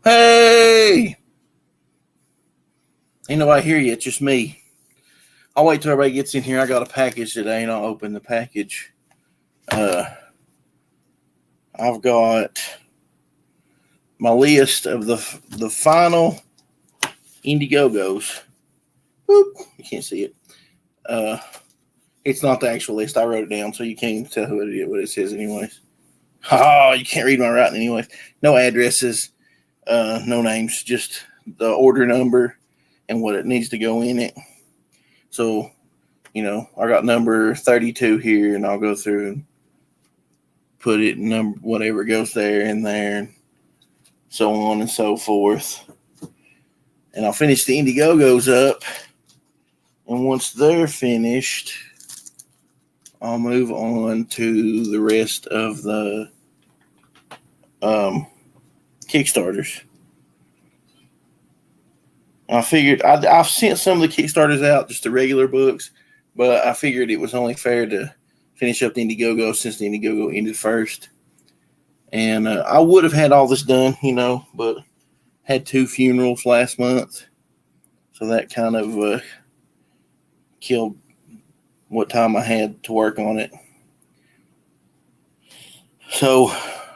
Hey! Ain't nobody here yet, just me. I'll wait till everybody gets in here. I got a package today, and I'll open the package. I've got my list of the final Indiegogos. Boop. You can't see it. It's not the actual list. I wrote it down, so you can't even tell what it says anyways. Oh, you can't read my writing anyways. No addresses, no names, just the order number and what it needs to go in it. So, I got number 32 here, and I'll go through and put it number whatever goes there in there, and so on and so forth. And I'll finish the Indiegogos up, and once they're finished, I'll move on to the rest of the Kickstarters. I figured I've sent some of the Kickstarters out, just the regular books, but I figured it was only fair to finish up the Indiegogo since the Indiegogo ended first. And I would have had all this done, but had 2 funerals last month, so that kind of killed what time I had to work on it. So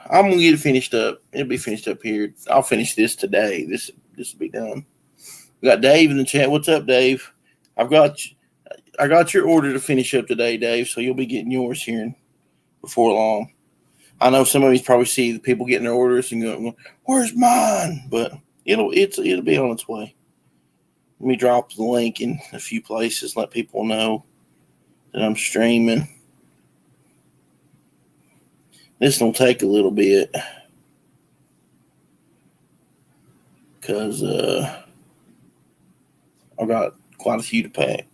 I'm gonna get it finished up. It'll be finished up here. I'll finish this today. This will be done. We got Dave in the chat. What's up, Dave? I got your order to finish up today, Dave. So you'll be getting yours here before long. I know some of you probably see the people getting their orders and going, "Where's mine?" But it'll be on its way. Let me drop the link in a few places, let people know that I'm streaming. This will take a little bit because I've got quite a few to pack.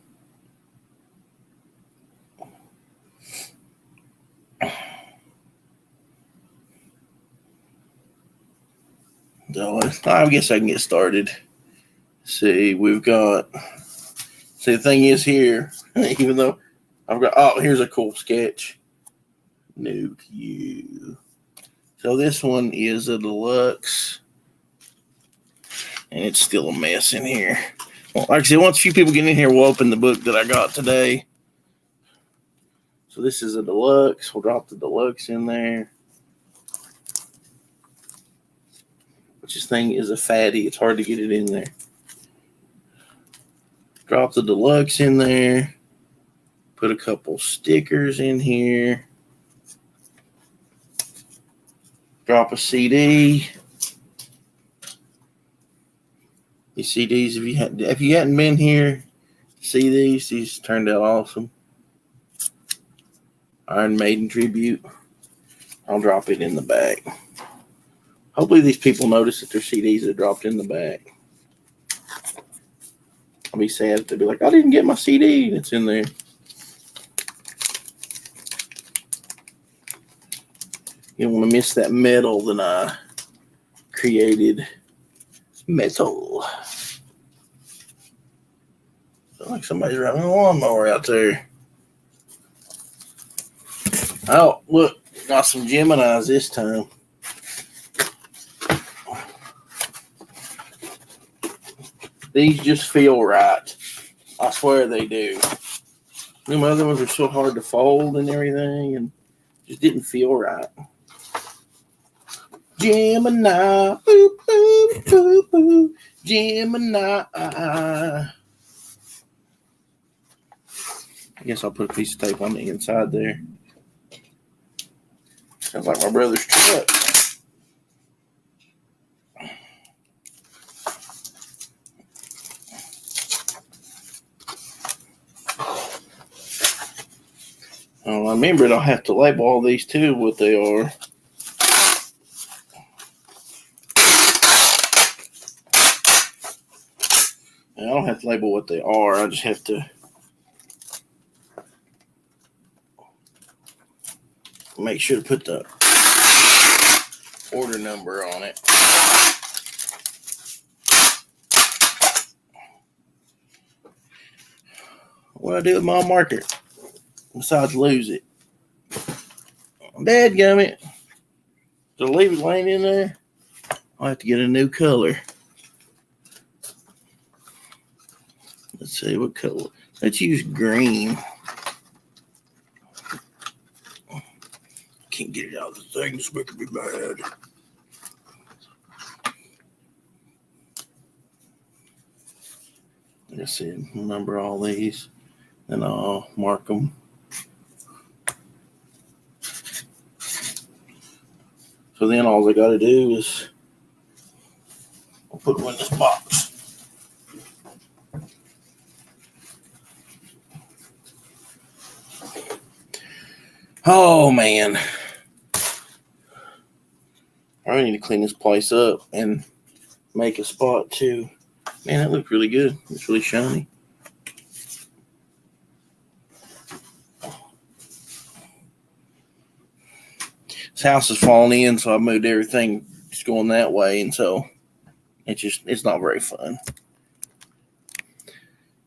So I guess I can get started. See, the thing is here, even though here's a cool sketch. New to you. So this one is a deluxe, and it's still a mess in here. Well, like I said, once a few people get in here, we'll open the book that I got today. So this is a deluxe. We'll drop the deluxe in there. Which this thing is a fatty. It's hard to get it in there. Drop the deluxe in there. Put a couple stickers in here. Drop a CD. These CDs, if you hadn't been here, see these turned out awesome. Iron Maiden tribute. I'll drop it in the back. Hopefully these people notice that their CDs are dropped in the back. I'll be sad if they'll be like, I didn't get my CD, and it's in there. You don't want to miss that metal that I created. It's metal. Sounds like somebody's riding a lawnmower out there. Oh, look, got some Geminis this time. These just feel right. I swear they do. Them other ones are so hard to fold and everything, and just didn't feel right. Gemini, boop, boop, boop, boop. Gemini. I guess I'll put a piece of tape on the inside there. Sounds like my brother's truck. Oh, I remember I'll have to label all these too, what they are. I don't have to label what they are. I just have to make sure to put the order number on it. What do I do with my marker besides lose it? Dadgummit. Did I leave it laying in there? I'll have to get a new color. Let's see what color. Let's use green. Can't get it out of the thing. It's making me mad. Let's see. Remember all these, and I'll mark them. So then all I got to do is I'll put them in this box. Oh man, I need to clean this place up and make a spot too. Man, that looked really good. It's really shiny. This house is falling in, so I moved everything just going that way, and so it's not very fun.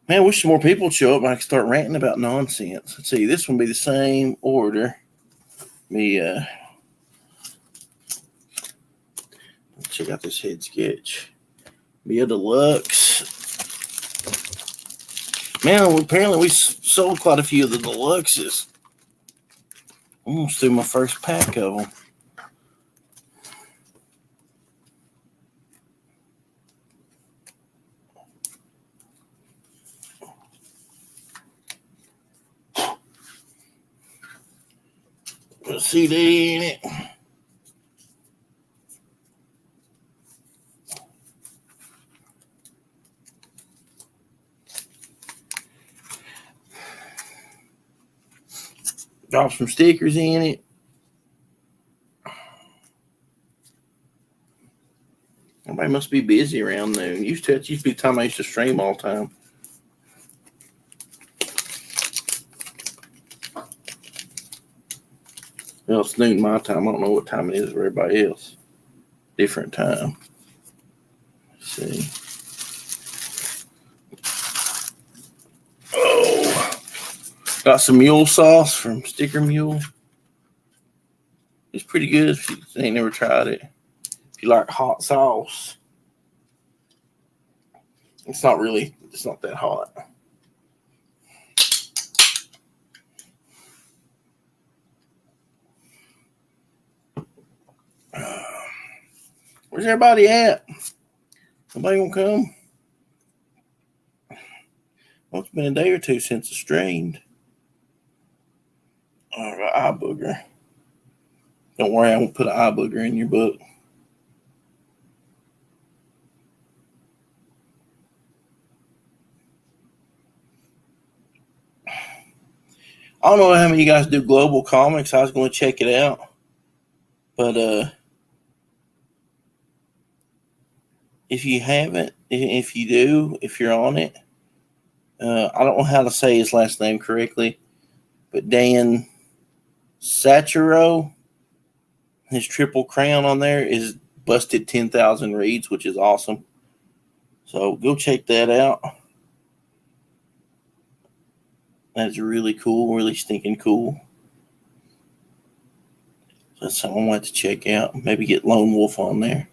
Man, I wish some more people would show up and I could start ranting about nonsense. Let's see, this one will be the same order. Let's check out this head sketch. Be a deluxe. Man, apparently we sold quite a few of the deluxes. Almost through my first pack of them. Put a CD in it. Drop some stickers in it. Everybody must be busy around noon. Used to be the time I used to stream all the time. Well, it's noon my time. I don't know what time it is for everybody else. Different time. Let's see. Oh, got some mule sauce from Sticker Mule. It's pretty good if you ain't never tried it. If you like hot sauce. It's not that hot. Where's everybody at? Nobody gonna come? Well, it's been a day or two since I streamed. I got eye booger. Don't worry, I won't put an eye booger in your book. I don't know how many of you guys do Global Comics. I was going to check it out. But if you haven't, if you do, if you're on it, I don't know how to say his last name correctly, but Dan Sachero, his Triple Crown on there is busted 10,000 reads, which is awesome. So go check that out. That's really cool, really stinking cool. So that's something I want to check out. Maybe get Lone Wolf on there.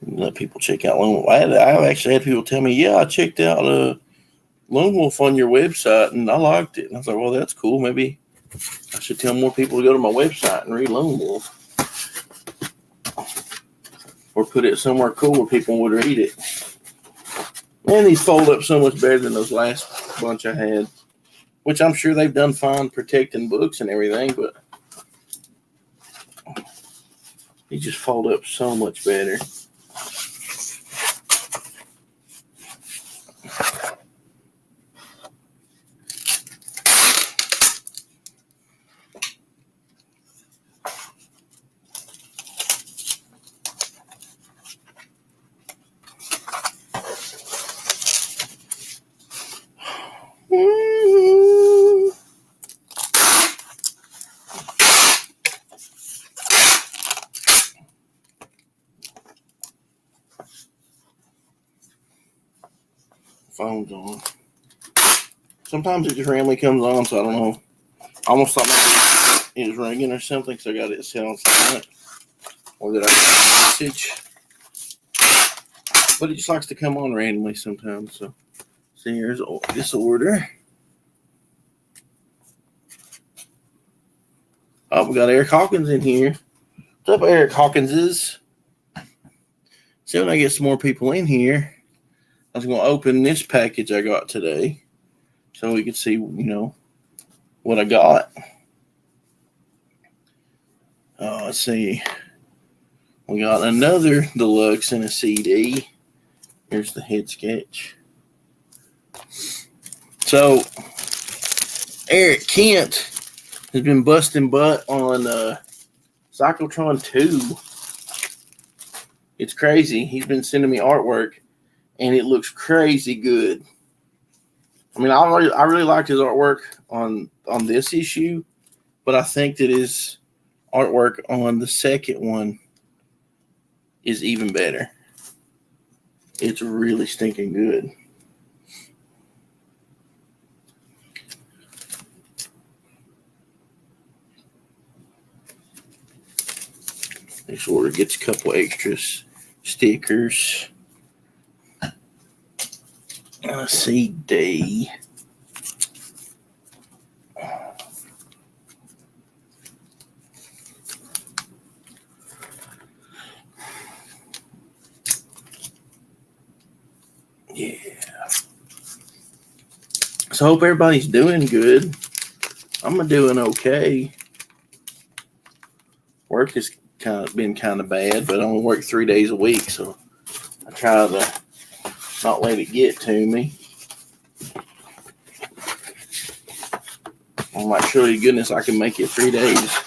Let people check out Lone Wolf. I've actually had people tell me, yeah, I checked out Lone Wolf on your website and I liked it. And I was like, well, that's cool. Maybe I should tell more people to go to my website and read Lone Wolf. Or put it somewhere cool where people would read it. Man, these fold up so much better than those last bunch I had. Which I'm sure they've done fine protecting books and everything, but they just fold up so much better. Phone's on. Sometimes it just randomly comes on, so I don't know. I almost thought maybe is ringing or something, so I got it set on silent. Or that I got a message. But it just likes to come on randomly sometimes. So here's this order. Oh, we got Eric Hawkins in here. What's up, Eric Hawkinses? See, when I get some more people in here, I was going to open this package I got today so we could see, what I got. Let's see. We got another deluxe and a CD. Here's the head sketch. So, Eric Kent has been busting butt on PsychoTron 2. It's crazy. He's been sending me artwork, and it looks crazy good. I mean, I really liked his artwork on this issue, but I think that his artwork on the second one is even better. It's really stinking good. This order gets a couple extras, stickers, a CD. Yeah. So I hope everybody's doing good. I'm doing okay. Work has been kind of bad, but I only work 3 days a week, so I try to not let it get to me. I'm like, surely to goodness I can make it 3 days.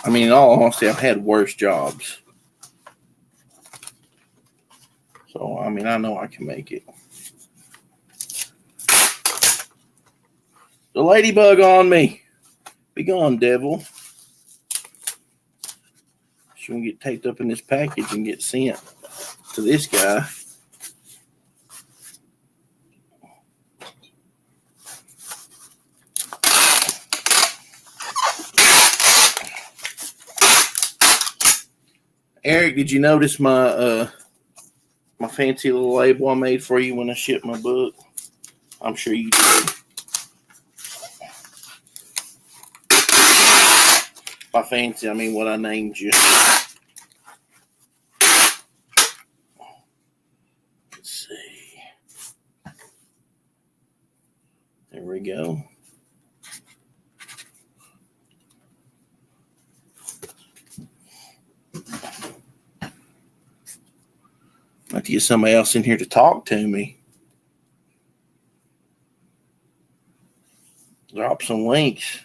I mean, in all honesty, I've had worse jobs. So, I mean, I know I can make it. The ladybug on me. Be gone, devil. She's going to get taped up in this package and get sent to this guy. Eric, did you notice my fancy little label I made for you when I shipped my book? I'm sure you did. By fancy, I mean what I named you. Let's see. There we go. I'd like to get somebody else in here to talk to me. Drop some links.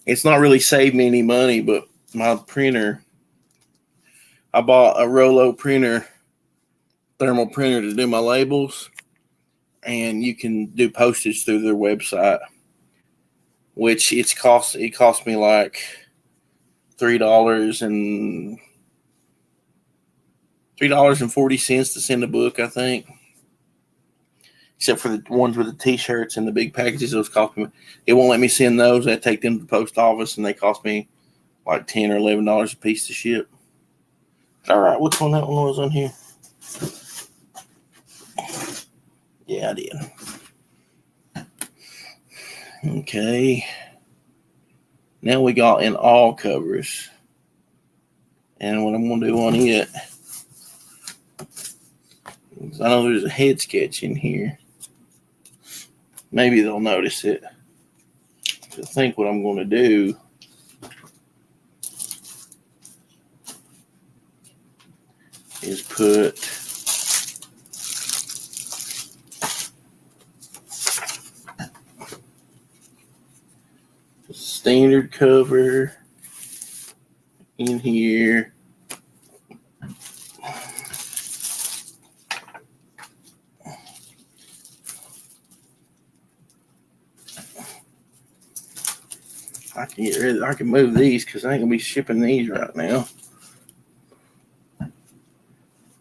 It's not really saved me any money, but my printer, I bought a Rollo printer, thermal printer to do my labels, and you can do postage through their website, which it cost me like $3.40 to send a book, I think. Except for the ones with the t-shirts and the big packages, those cost me. It won't let me send those. I take them to the post office, and they cost me like $10 or $11 a piece to ship. All right, which one that one was on here? Yeah, I did. Okay. Now we got in all covers. And what I'm going to do on it, I know there's a head sketch in here. Maybe they'll notice it. I think what I'm going to do is put the standard cover in here. I can move these because I ain't gonna be shipping these right now.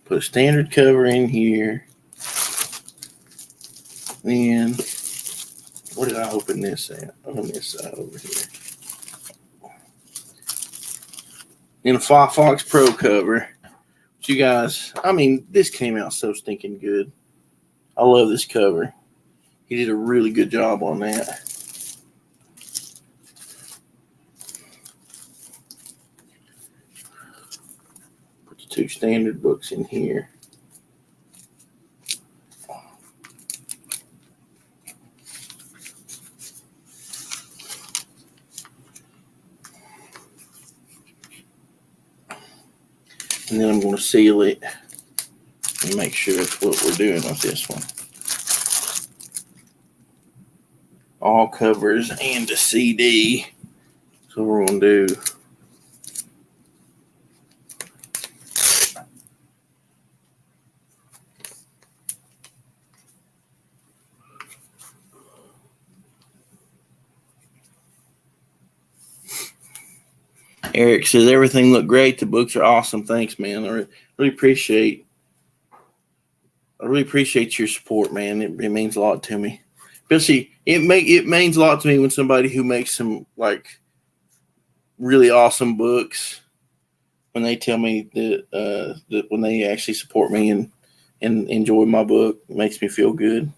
Put a standard cover in here. Then, what did I open this at? On this side over here. In a Fox Pro cover. You guys, I mean, this came out so stinking good. I love this cover. He did a really good job on that. Put the 2 standard books in here. And then I'm going to seal it and make sure that's what we're doing with this one. All covers and the CD. So we're going to do Eric says everything looked great. The books are awesome. Thanks, man. I really appreciate your support, man. It means a lot to me. Especially it means a lot to me when somebody who makes some like really awesome books, when they tell me that when they actually support me and enjoy my book, it makes me feel good.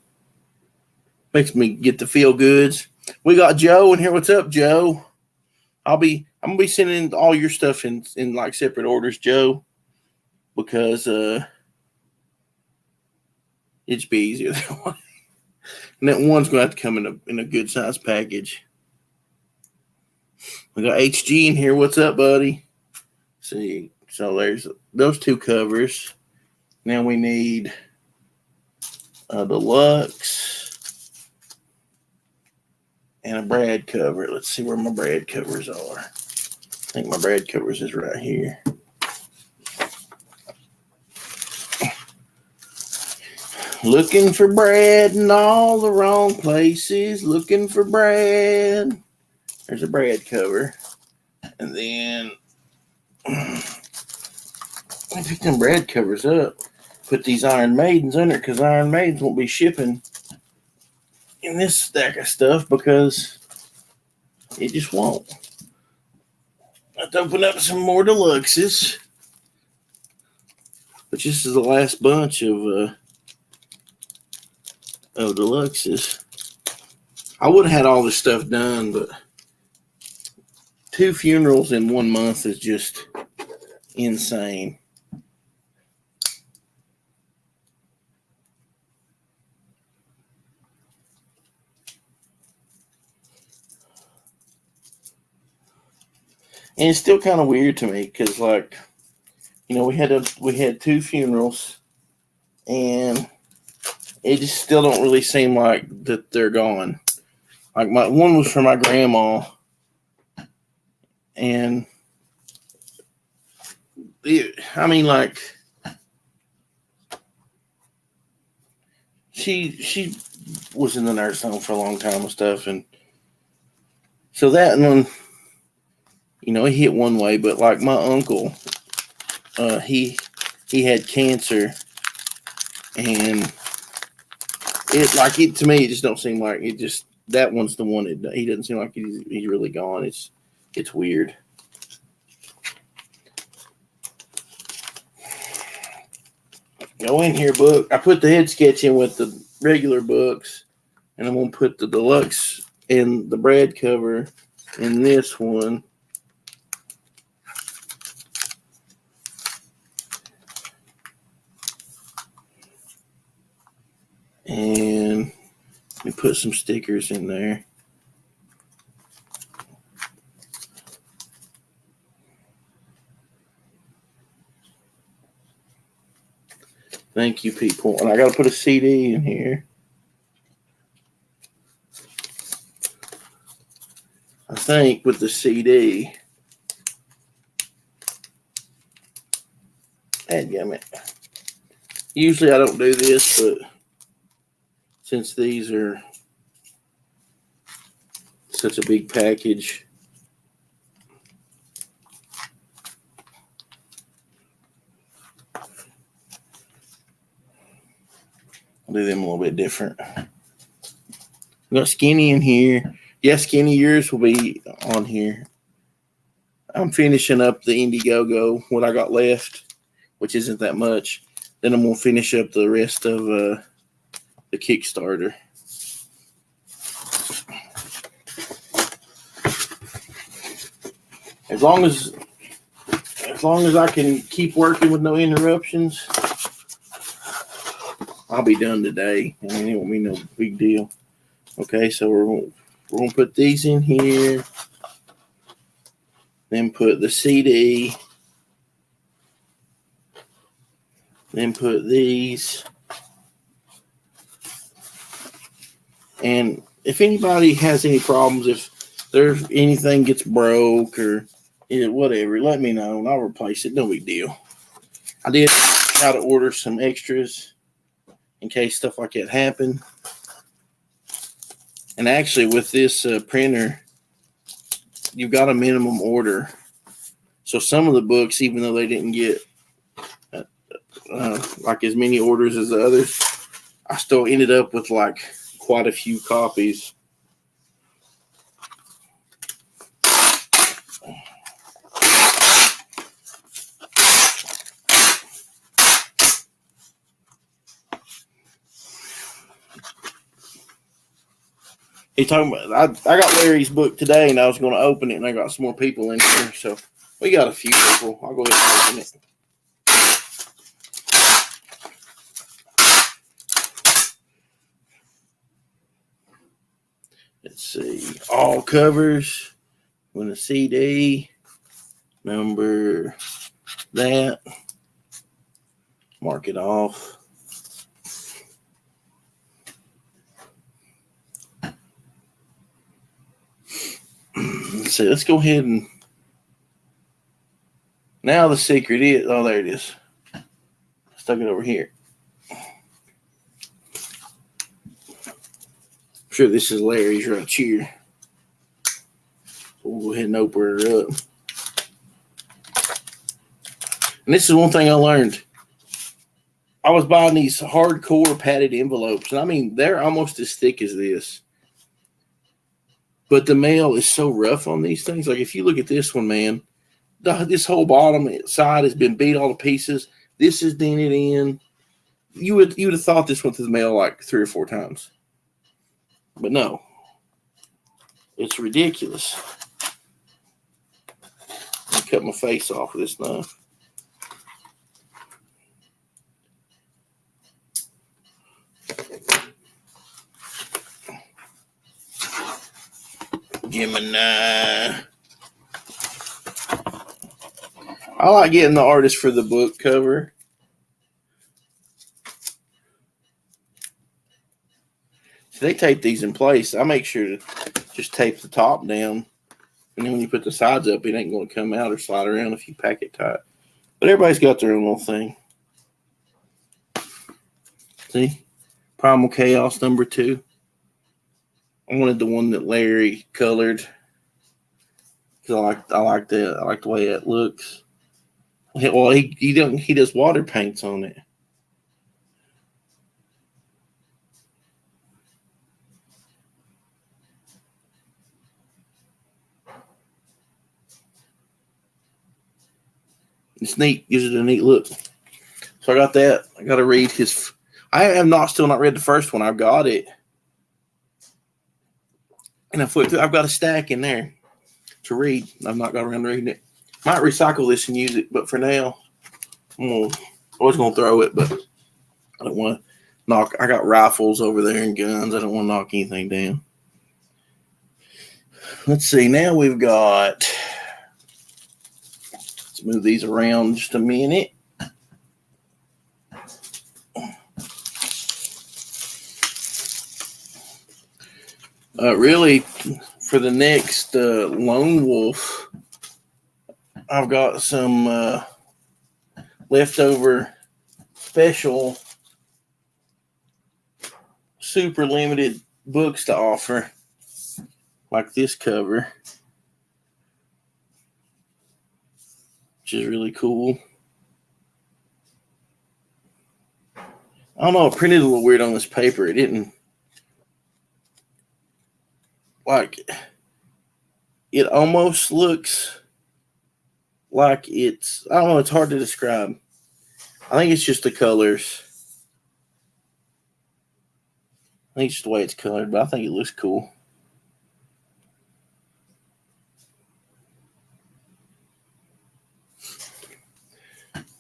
Makes me get the feel goods. We got Joe in here. What's up, Joe? I'm gonna be sending all your stuff in like separate orders, Joe, because it'd be easier that way. And that one's gonna have to come in a good size package. We got HG in here. What's up, buddy? See, so there's those 2 covers. Now we need a deluxe and a Brad cover. Let's see where my Brad covers are. I think my Brad covers is right here. Looking for Brad in all the wrong places. Looking for Brad. There's a Brad cover. And then I pick them Brad covers up. Put these Iron Maidens under because Iron Maidens won't be shipping in this stack of stuff because it just won't. Let's open up some more deluxes. But this is the last bunch of deluxes. I would have had all this stuff done, but 2 funerals in 1 month is just insane. And it's still kind of weird to me because, like, you know, we had 2 funerals, and it just still don't really seem like that they're gone. Like one was for my grandma, and like she was in the nursing home for a long time and stuff, and so that one, you know, it hit one way. But like my uncle, he had cancer, and it to me, it just don't seem like it. Just that one's the one that he doesn't seem like he's really gone. It's weird. Go in here, book. I put the head sketch in with the regular books, and I'm gonna put the deluxe and the Brad cover in this one. And we put some stickers in there. Thank you, people. And I got to put a CD in here. I think with the CD. Dadgummit. Usually I don't do this, but since these are such a big package, I'll do them a little bit different. We got Skinny in here. Yeah, Skinny, yours will be on here. I'm finishing up the Indiegogo, what I got left, which isn't that much. Then I'm going to finish up the rest of the Kickstarter. As long as I can keep working with no interruptions, I'll be done today. I mean, it won't be no big deal. Okay, so we're gonna put these in here. Then put the CD. Then put these. And if anybody has any problems, if there's anything gets broke or whatever, let me know and I'll replace it. No big deal. I did try to order some extras in case stuff like that happened. And actually, with this printer, you've got a minimum order. So some of the books, even though they didn't get like as many orders as the others, I still ended up with like quite a few copies. He's talking about, I got Larry's book today and I was going to open it and I got some more people in here. So we got a few people. I'll go ahead and open it. Let's see. All covers. With a CD. Number that. Mark it off. Let's see. Let's go ahead and. Now the secret is. Oh, there it is. Stuck it over here. I'm sure this is Larry's right here. We'll go ahead and open her up. And this is one thing I learned. I was buying these hardcore padded envelopes. And I mean, they're almost as thick as this. But the mail is so rough on these things. Like if you look at this one, man, this whole bottom side has been beat all to pieces. This is dented in. You would have thought this went through the mail like 3 or 4 times. But no. It's ridiculous. I cut my face off with this knife. Gemini. I like getting the artist for the book cover. So they tape these in place. I make sure to just tape the top down. And then when you put the sides up, it ain't going to come out or slide around if you pack it tight. But everybody's got their own little thing. See? Primal Chaos #2. I wanted the one that Larry colored. Because I like the way it looks. Well, he does water paints on it. It's neat. Gives it a neat look. So I got that. I got to read his. I have still not read the first one. I've got it. And I've got a stack in there to read. I've not got around to reading it. Might recycle this and use it, but for now, I was going to throw it, but I don't want to knock. I got rifles over there and guns. I don't want to knock anything down. Let's see. Now we've got. Let's move these around just a minute. Really, for the next Lone Wolf, I've got some leftover special super limited books to offer, like this cover, which is really cool. I don't know, it printed a little weird on this paper. It didn't, like, it almost looks like it's, I don't know, it's hard to describe. I think it's just the colors. I think it's just the way it's colored, but I think it looks cool.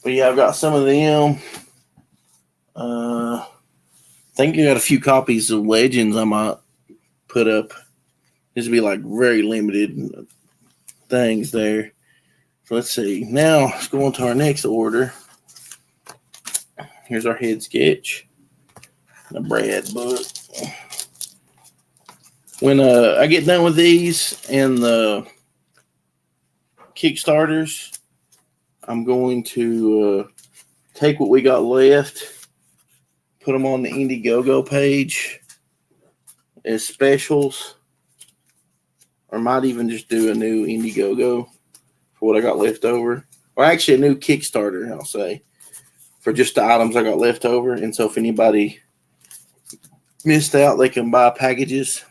But yeah, I've got some of them. I think I got a few copies of Legends I might put up. This would be like very limited things there. So let's see. Now let's go on to our next order. Here's our head sketch. The Brad book. When I get done with these and the Kickstarters, I'm going to take what we got left, put them on the Indiegogo page as specials, or might even just do a new Indiegogo for what I got left over. Or actually a new Kickstarter, I'll say, for just the items I got left over. And so if anybody missed out, they can buy packages.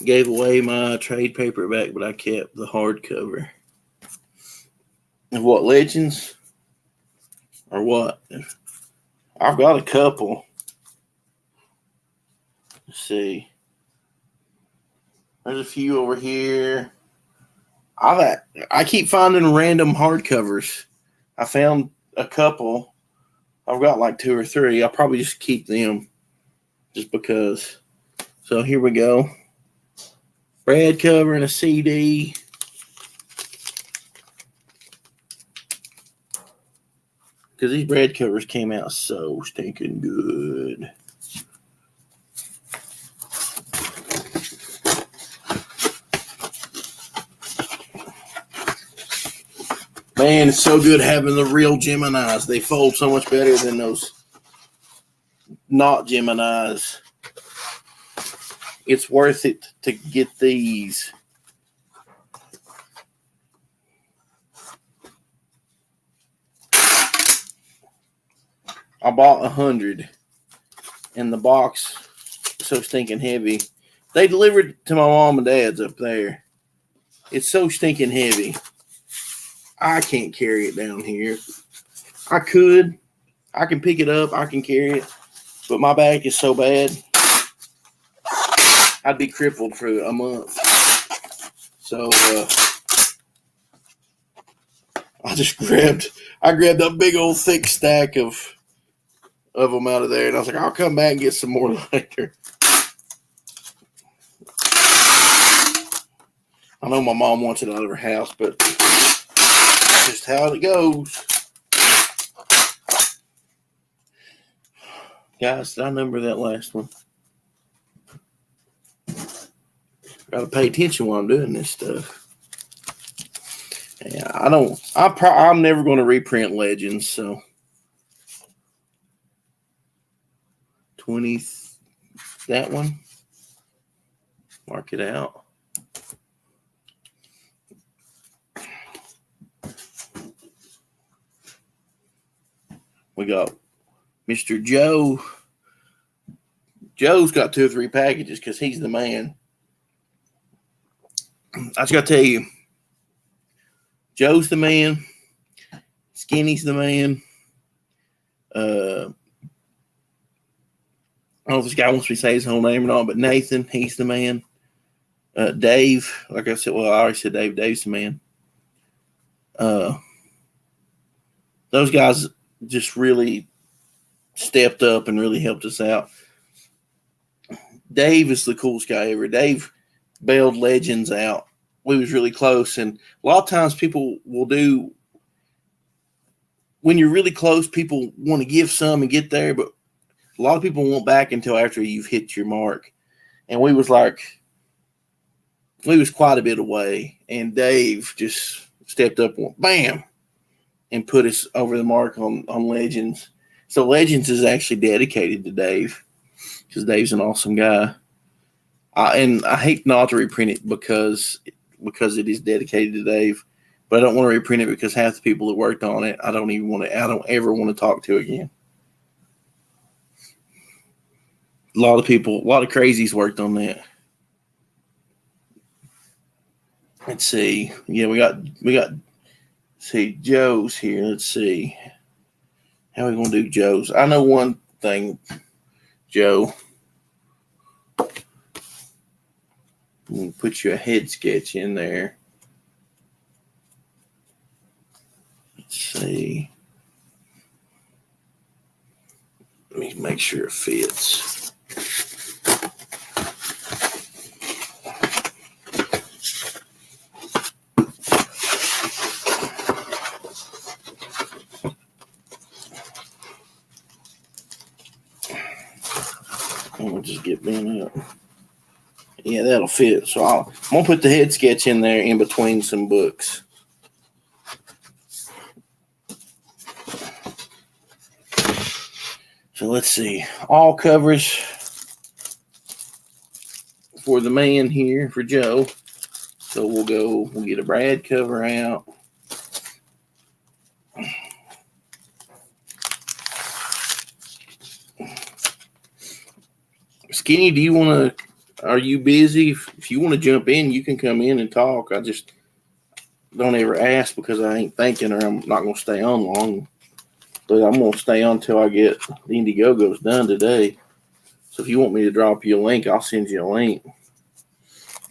Gave away my trade paperback, but I kept the hardcover. Of what, Legends? Or what? I've got a couple. Let's see. There's a few over here. I keep finding random hardcovers. I found a couple. I've got like 2 or 3. I'll probably just keep them just because. So here we go. Brad cover and a CD. Because these Brad covers came out so stinking good. Man, it's so good having the real Geminis. They fold so much better than those not Geminis. It's worth it to get these. I bought 100, and the box so stinking heavy. They delivered it to my mom and dad's up there. It's so stinking heavy. I can't carry it down here. I could. I can pick it up. I can carry it. But my back is so bad, I'd be crippled for a month. So I grabbed a big old thick stack of them out of there, and I was like, I'll come back and get some more later. I know my mom wants it out of her house, but that's just how it goes. Guys, did I number that last one? Got to pay attention while I'm doing this stuff. Yeah, I'm never going to reprint Legends, so 20, that one. Mark it out. We got Mr. Joe. Joe's got 2 or 3 packages because he's the man. I just got to tell you, Joe's the man. Skinny's the man. I don't know if this guy wants me to say his whole name or not, but Nathan, he's the man. Dave, like I said, well, I already said Dave. Dave's the man. Those guys just really stepped up and really helped us out. Dave is the coolest guy ever. Dave bailed Legends out. We was really close, and a lot of times people will do, when you're really close, people want to give some and get there, but a lot of people won't back until after you've hit your mark. And we was quite a bit away, and Dave just stepped up and went, bam, and put us over the mark on Legends. So Legends is actually dedicated to Dave because Dave's an awesome guy. And I hate not to reprint it because because it is dedicated to Dave. But I don't want to reprint it because half the people that worked on it, I don't ever want to talk to again. A lot of crazies worked on that. Let's see. Yeah, we got. See, Joe's here. Let's see. How are we gonna do Joe's? I know one thing, Joe. We'll put you a head sketch in there. Let's see. Let me make sure it fits. And we'll just get Ben up. Yeah, that'll fit. So I'm going to put the head sketch in there in between some books. So let's see. All covers for the man here, for Joe. So we'll get a Brad cover out. Skinny, are you busy? If you want to jump in, you can come in and talk. I just don't ever ask because I ain't thinking or I'm not going to stay on long. But I'm going to stay on until I get the Indiegogos done today. So if you want me to drop you a link, I'll send you a link.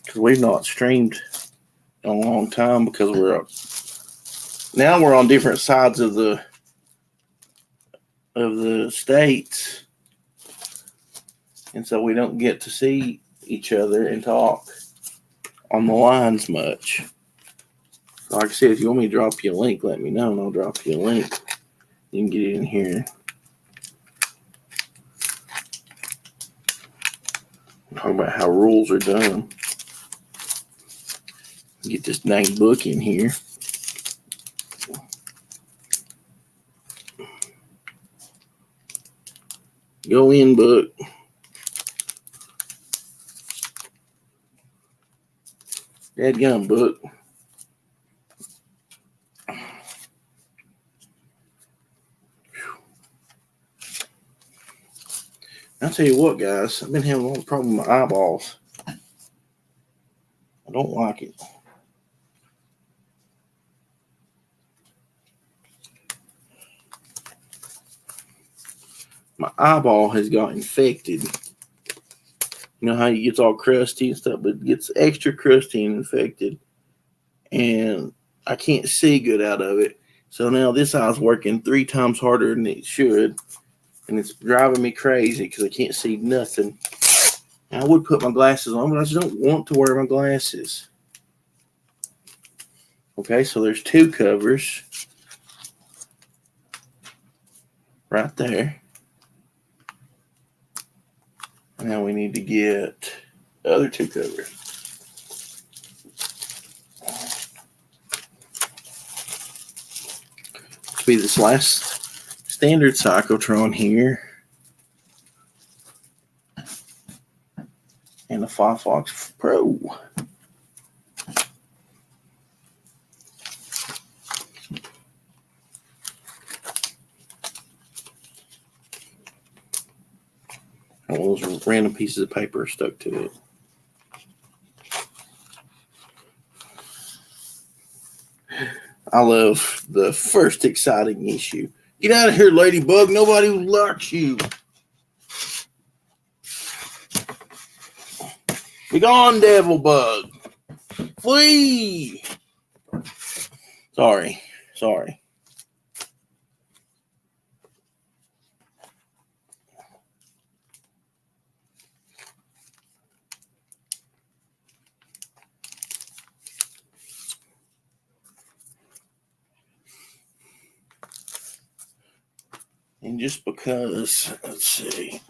Because we've not streamed in a long time because now we're on different sides of the states. And so we don't get to see each other and talk on the lines much. So like I said, if you want me to drop you a link, let me know and I'll drop you a link. You can get it in here. Talk about how rules are done. Get this dang book in here. Go in, book. Dadgum, book. I'll tell you what, guys. I've been having a lot of problem with my eyeballs. I don't like it. My eyeball has got infected. You know how it gets all crusty and stuff, but it gets extra crusty and infected. And I can't see good out of it. So now this eye's working 3 times harder than it should. And it's driving me crazy because I can't see nothing. And I would put my glasses on, but I just don't want to wear my glasses. Okay, so there's 2 covers. Right there. Now we need to get the other 2 covers. This will be this last standard PsychoTron here. And the Firefox Pro. All those random pieces of paper are stuck to it. I love the first exciting issue. Get out of here, Ladybug. Nobody likes you. Be gone, Devil Bug. Flee. Sorry. And just because, let's see.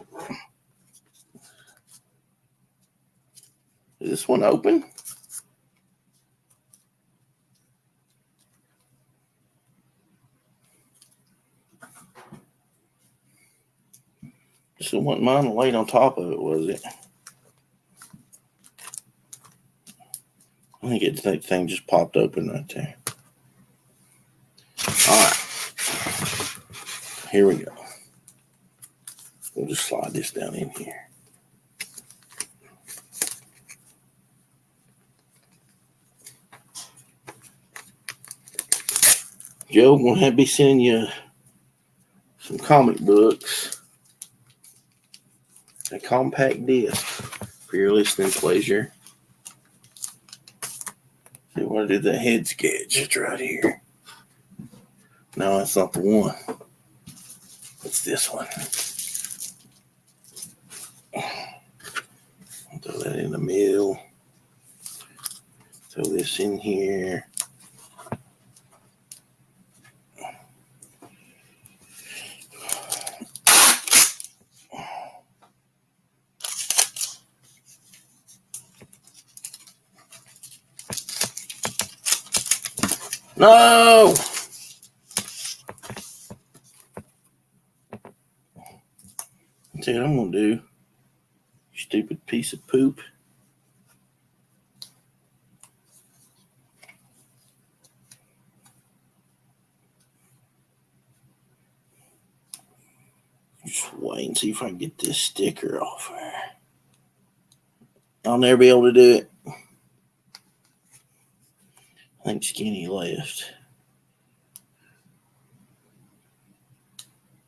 Is this one open? Just wasn't mine laid on top of it, was it? I think that thing just popped open right there. All right. Here we go. We'll just slide this down in here. Joe, I'm going to be sending you some comic books. A compact disc for your listening pleasure. See what I did that head sketch. It's right here. No, that's not the one. It's this one. I'll throw that in the middle. Throw this in here. No! See what I'm going to do. You stupid piece of poop. Just wait and see if I can get this sticker off there. I'll never be able to do it. I think Skinny left.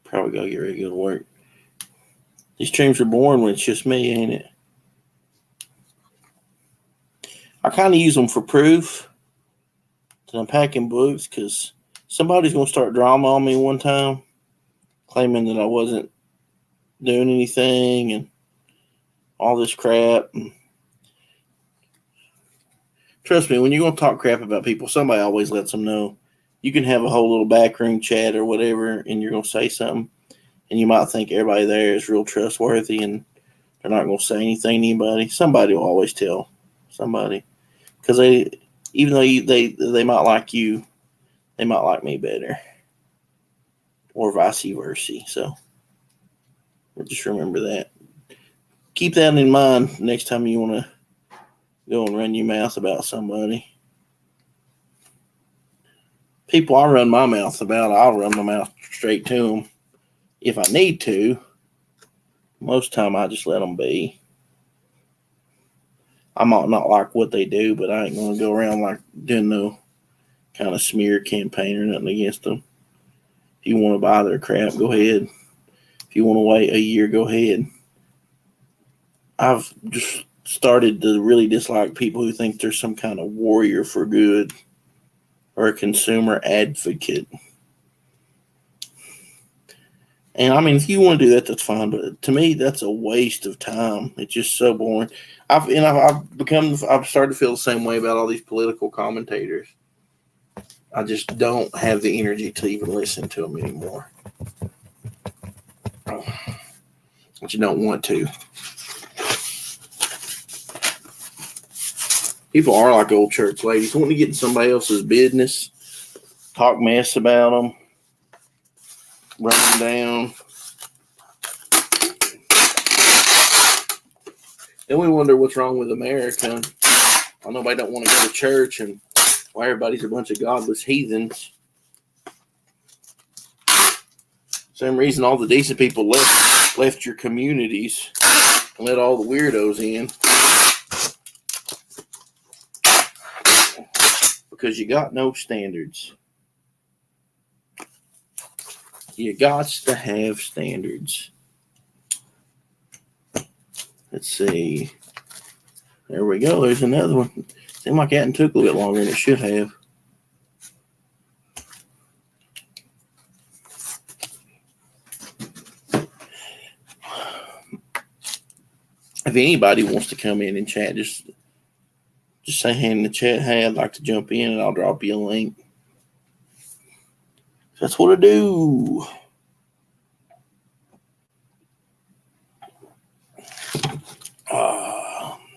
Probably gotta get ready to go to work. These streams are boring when it's just me, ain't it? I kind of use them for proof that I'm packing books because somebody's going to start drama on me one time, claiming that I wasn't doing anything and all this crap. And trust me, when you're going to talk crap about people, somebody always lets them know. You can have a whole little backroom chat or whatever, and you're going to say something, and you might think everybody there is real trustworthy, and they're not going to say anything to anybody. Somebody will always tell somebody. Because even though they might like you, they might like me better. Or vice versa. So just remember that. Keep that in mind next time you want to go and run your mouth about somebody. People I run my mouth about, I'll run my mouth straight to them if I need to. Most time I just let them be. I might not like what they do, but I ain't going to go around like doing no kind of smear campaign or nothing against them. If you want to buy their crap, go ahead. If you want to wait a year, go ahead. I've just started to really dislike people who think they're some kind of warrior for good or a consumer advocate. And I mean, if you want to do that, that's fine. But to me, that's a waste of time. It's just so boring. I've started to feel the same way about all these political commentators. I just don't have the energy to even listen to them anymore. But you don't want to. People are like old church ladies, wanting to get in somebody else's business, talk mess about them, run them down. Then we wonder what's wrong with America. Nobody don't want to go to church and why everybody's a bunch of godless heathens. Same reason all the decent people left your communities and let all the weirdos in. Because you got no standards. You got to have standards. Let's see. There we go. There's another one. Seemed like that took a little bit longer than it should have. If anybody wants to come in and chat, just say hey in the chat, hey, I'd like to jump in, and I'll drop you a link. That's what I do.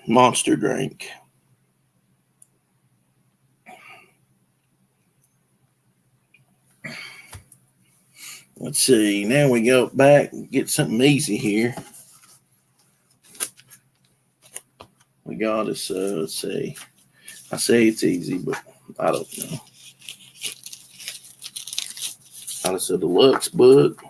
Monster drink. Let's see. Now we go back and get something easy here. We got us, let's see. I say it's easy, but I don't know. It's a deluxe book.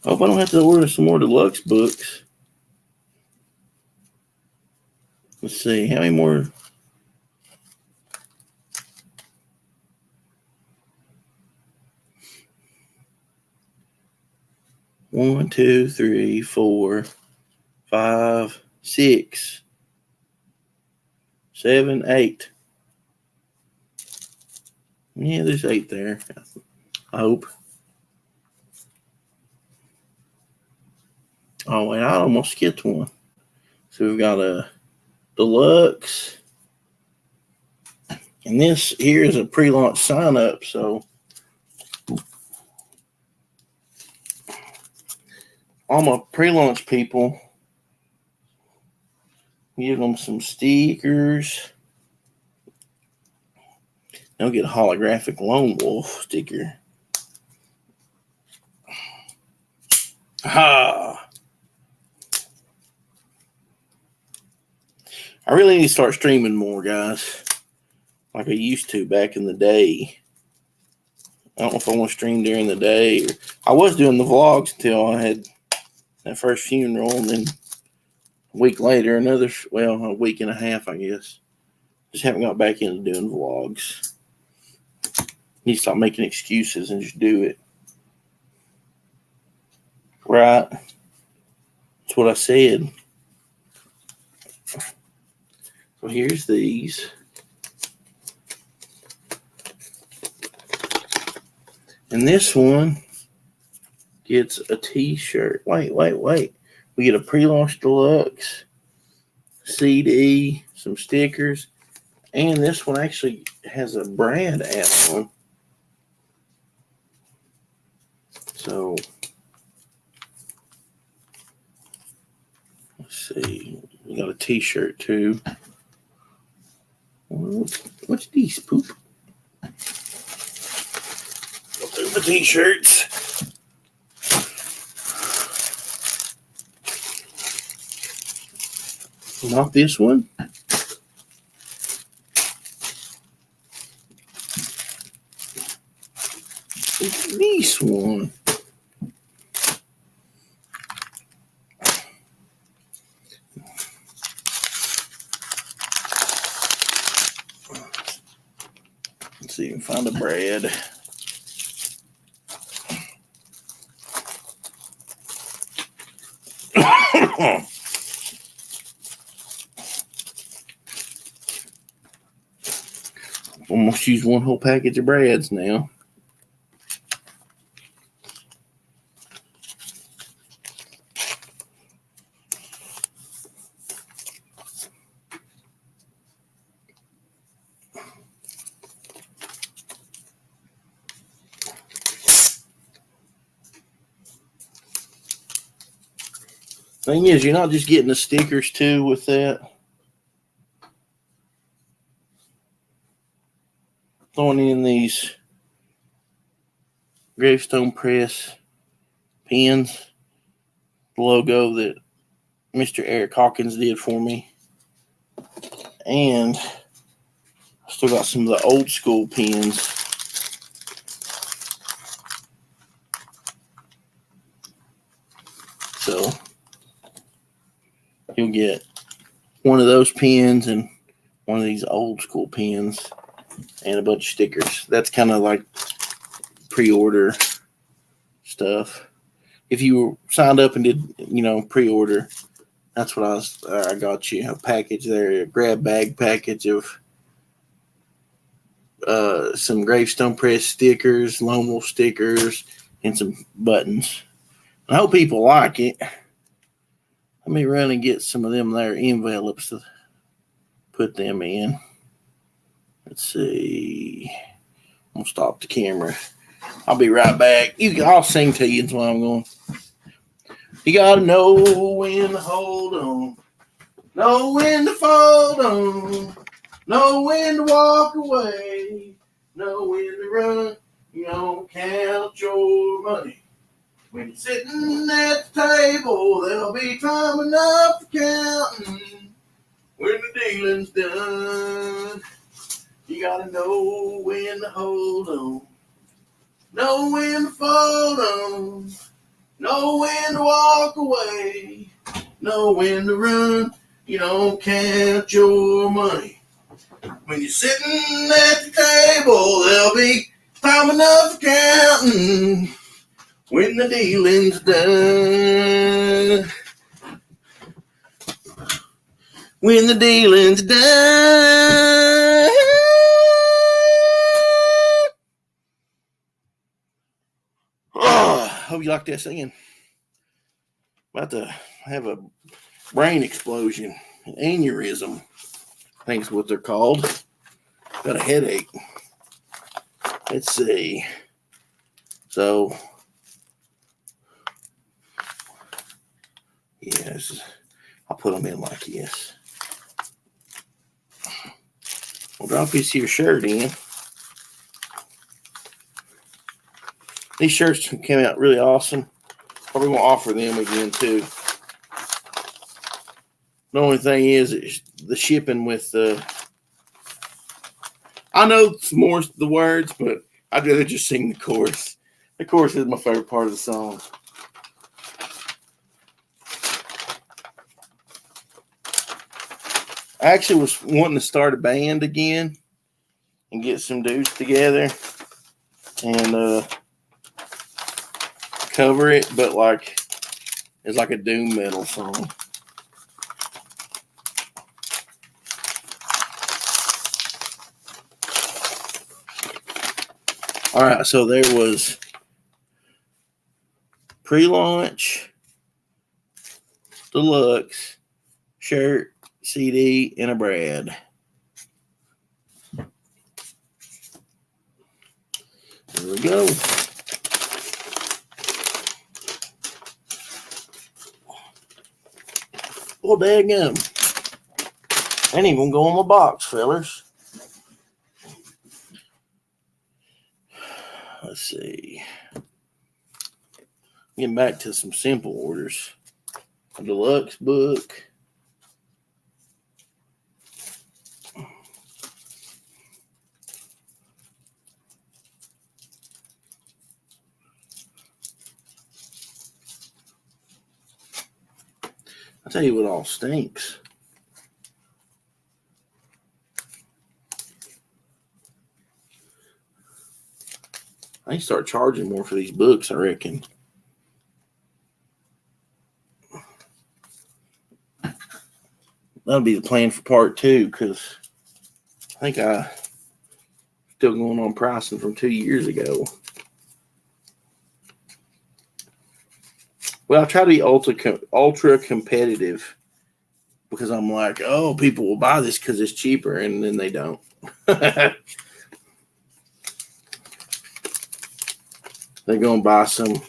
I hope I don't have to order some more deluxe books. Let's see, how many more? One, 2, 3, 4, 5, 6, 7, 8. Yeah, there's 8 there. I hope. Oh, wait, I almost skipped one. So we've got a deluxe. And this here is a pre-launch sign-up, so all my pre-launch people, give them some stickers. They'll get a holographic lone wolf sticker. Ha! I really need to start streaming more, guys, like I used to back in the day. I don't know if I want to stream during the day. I was doing the vlogs until I had that first funeral, and then a week later, a week and a half, I guess. Just haven't got back into doing vlogs. Need to stop making excuses and just do it. Right? That's what I said. So here's these. And this one gets a t-shirt. Wait. We get a pre-launch deluxe, CD, some stickers, and this one actually has a brand add-on. So, let's see. We got a t-shirt too. What's these, poop? Go through the t-shirts. Not this one. It's this one. Let's see if we can find a bread. Almost used one whole package of breads now. Thing is, you're not just getting the stickers too with that. Throwing in these gravestone press pins, the logo that Mr. Eric Hawkins did for me. And I still got some of the old school pins. So you'll get one of those pins and one of these old school pins and a bunch of stickers. That's kind of like pre-order stuff. If you signed up and did, pre-order, that's what I got you. A package there, a grab bag package of some gravestone press stickers, lone wolf stickers, and some buttons. I hope people like it. Let me run and get some of them there envelopes to put them in. Let's see. I'm gonna stop the camera. I'll be right back. I'll sing to you until I'm going. You gotta know when to hold on, know when to fold on, know when to walk away, know when to run. You don't count your money. When you're sitting at the table, there'll be time enough for counting. When the dealing's done, you gotta know when to hold on, know when to fold on, know when to walk away, know when to run. You don't count your money. When you're sitting at the table, there'll be time enough for counting. When the dealing's done. When the dealing's done. Oh, hope you like that singing. About to have a brain explosion, an aneurysm. I think is what they're called. Got a headache. Let's see. So, yes, I'll put them in like this. We'll drop this here shirt in. These shirts came out really awesome. Probably won't offer them again too. The only thing is the shipping with I know it's more the words, but I'd rather just sing the chorus. The chorus is my favorite part of the song. I actually was wanting to start a band again and get some dudes together and cover it, but like it's like a doom metal song. All right, so there was pre-launch, deluxe, shirt, CD, and a Brad. There we go. Well, daggum. Ain't even go in my box, fellas. Let's see. Getting back to some simple orders. A deluxe book. I'll tell you what all stinks. I need to start charging more for these books, I reckon. That'll be the plan for part 2, because I think I still going on pricing from 2 years ago. Well, I try to be ultra competitive because I'm like, oh, people will buy this because it's cheaper, and then they don't. They're going to buy some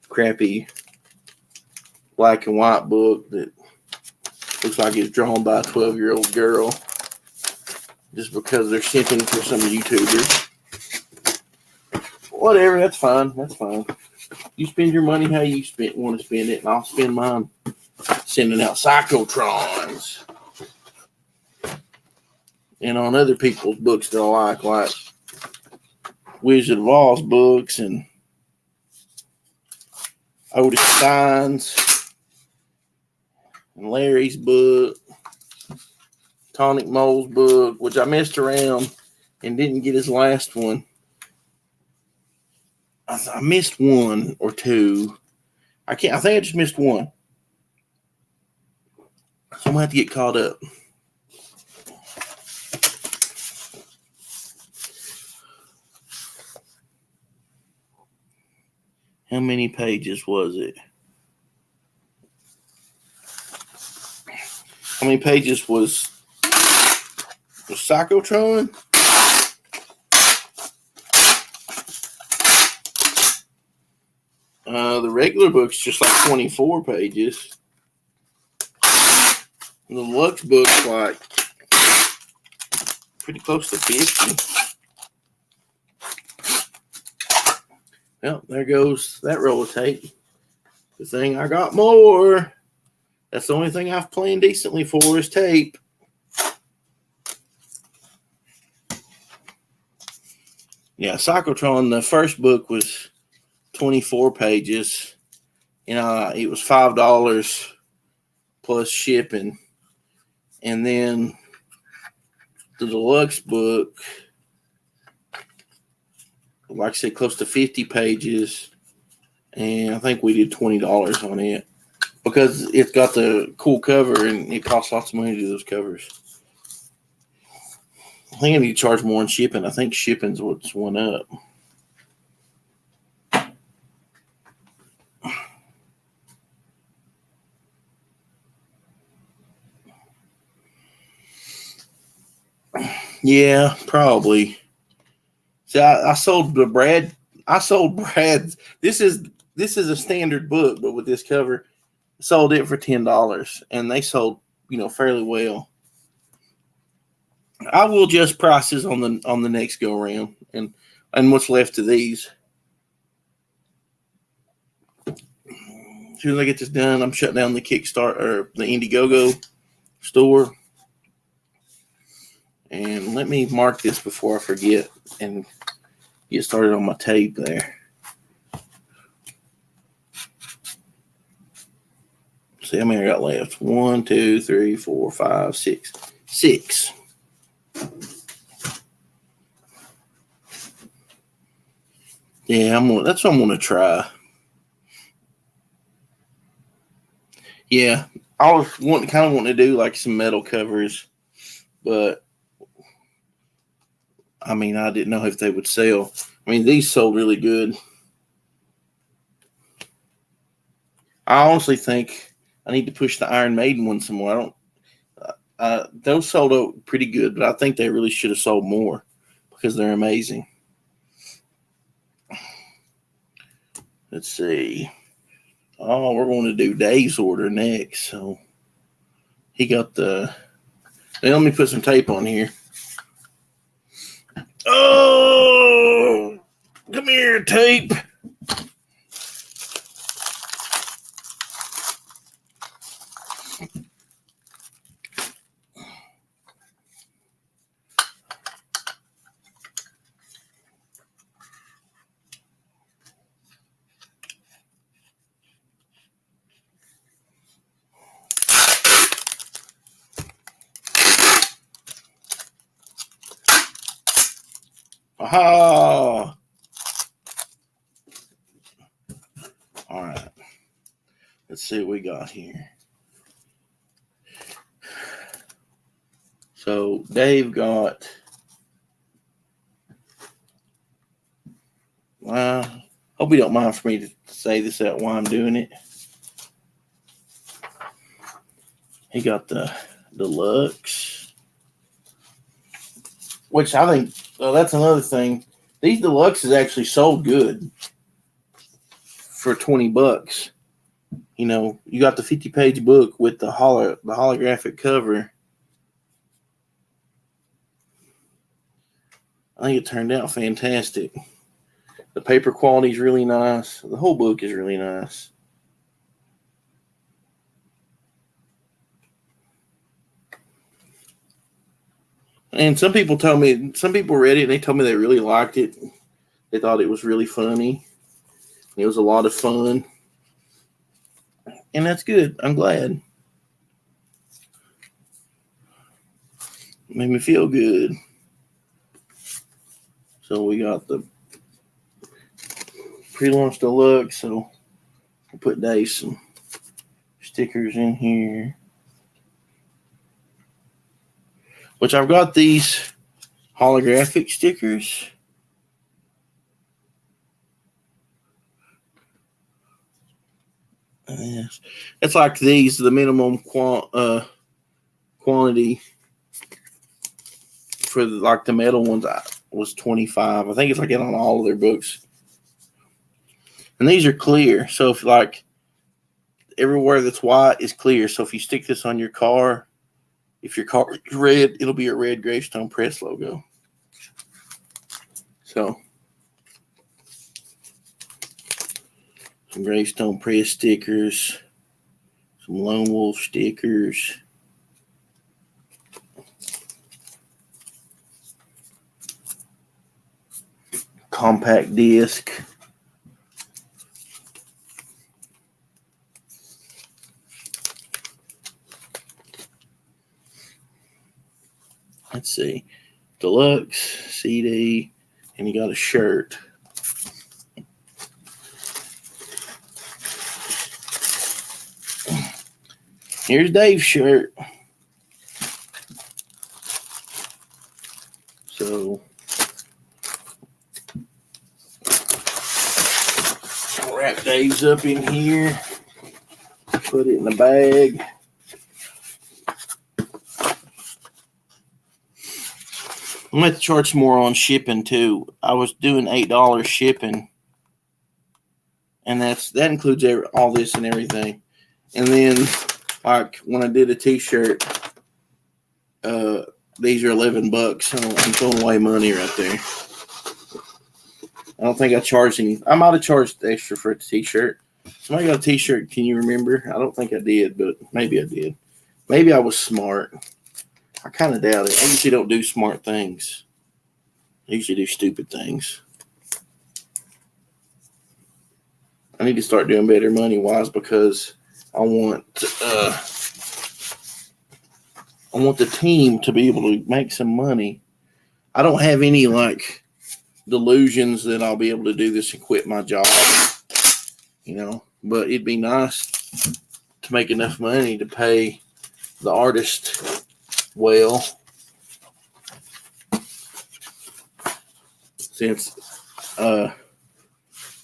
crappy black and white book that looks like it's drawn by a 12-year-old girl just because they're simping for some YouTubers. Whatever, that's fine. That's fine. You spend your money how you want to spend it, and I'll spend mine sending out PsychoTrons and on other people's books that I like Wizard of Oz books and Otis Stein's and Larry's book, Tonic Mole's book, which I messed around and didn't get his last one. I missed one or two. I think I just missed one. So I'm going to have to get caught up. How many pages was it? How many pages was PsychoTron? The regular book's just like 24 pages. And the deluxe book's like pretty close to 50. Well, there goes that roll of tape. The thing I got more. That's the only thing I've planned decently for is tape. Yeah, PsychoTron, the first book was 24 pages. It was $5 plus shipping. And then the deluxe book, like I said, close to 50 pages. And I think we did $20 on it because it's got the cool cover and it costs lots of money to do those covers. I think I need to charge more on shipping. I think shipping's what's went up. Yeah, probably. See, I sold Brad. This is a standard book, but with this cover, sold it for $10, and they sold fairly well. I will adjust prices on the next go around, and what's left of these. As soon as I get this done, I'm shutting down the Kickstarter or the Indiegogo store. And let me mark this before I forget and get started on my tape there. See how many I got left? 1, 2, 3, 4, 5, 6. 6. Yeah, that's what I'm gonna try. Yeah, I was kind of wanting to do like some metal covers, but I didn't know if they would sell. These sold really good. I honestly think I need to push the Iron Maiden one some more. Those sold out pretty good, but I think they really should have sold more because they're amazing. Let's see. Oh, we're going to do Dave's order next. So he got the. Now, let me put some tape on here. Oh, come here, tape. Aha! All right. Let's see what we got here. So Dave got. Hope you don't mind for me to say this out while I'm doing it. He got the deluxe, which I think that's another thing. These deluxes actually sold good for $20. You got the 50-page book with the holographic cover. I think it turned out fantastic. The paper quality is really nice. The whole book is really nice. And some people read it and they told me they really liked it. They thought it was really funny. It was a lot of fun. And that's good. I'm glad. It made me feel good. So we got the pre-launch deluxe. So I'll put Dave some stickers in here. Which I've got these holographic stickers. Yes. It's like these, the minimum quantity for the metal ones was 25. I think it's like it on all of their books. And these are clear. So if everywhere that's white is clear. So if you stick this on your car, if your car is red, it'll be a red Gravestone Press logo. So some Gravestone Press stickers, some Lone Wolf stickers. Compact disc. Let's see. Deluxe CD, and you got a shirt. Here's Dave's shirt. So I'll wrap Dave's up in here. Put it in the bag. I'm going to have to charge more on shipping too. I was doing $8 shipping, and that includes all this and everything. And then, like when I did a T-shirt, these are $11, so I'm throwing away money right there. I don't think I charged any. I might have charged extra for a T-shirt. Somebody got a T-shirt. Can you remember? I don't think I did, but maybe I did. Maybe I was smart. I kind of doubt it. I usually don't do smart things. I usually do stupid things. I need to start doing better money-wise because I want the team to be able to make some money. I don't have any like delusions that I'll be able to do this and quit my job, but it'd be nice to make enough money to pay the artist well, since that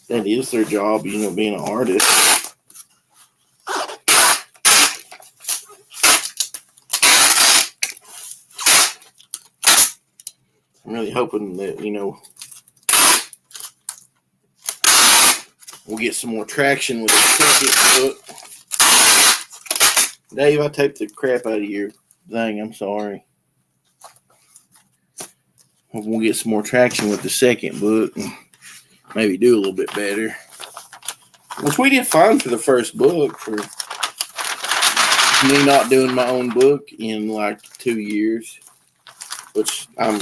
is their job, being an artist. I'm really hoping that, we'll get some more traction with the second book. Dave, I taped the crap out of your thing. I'm sorry. We'll get some more traction with the second book and maybe do a little bit better. Which we did fine for the first book, for me not doing my own book in like 2 years, which I'm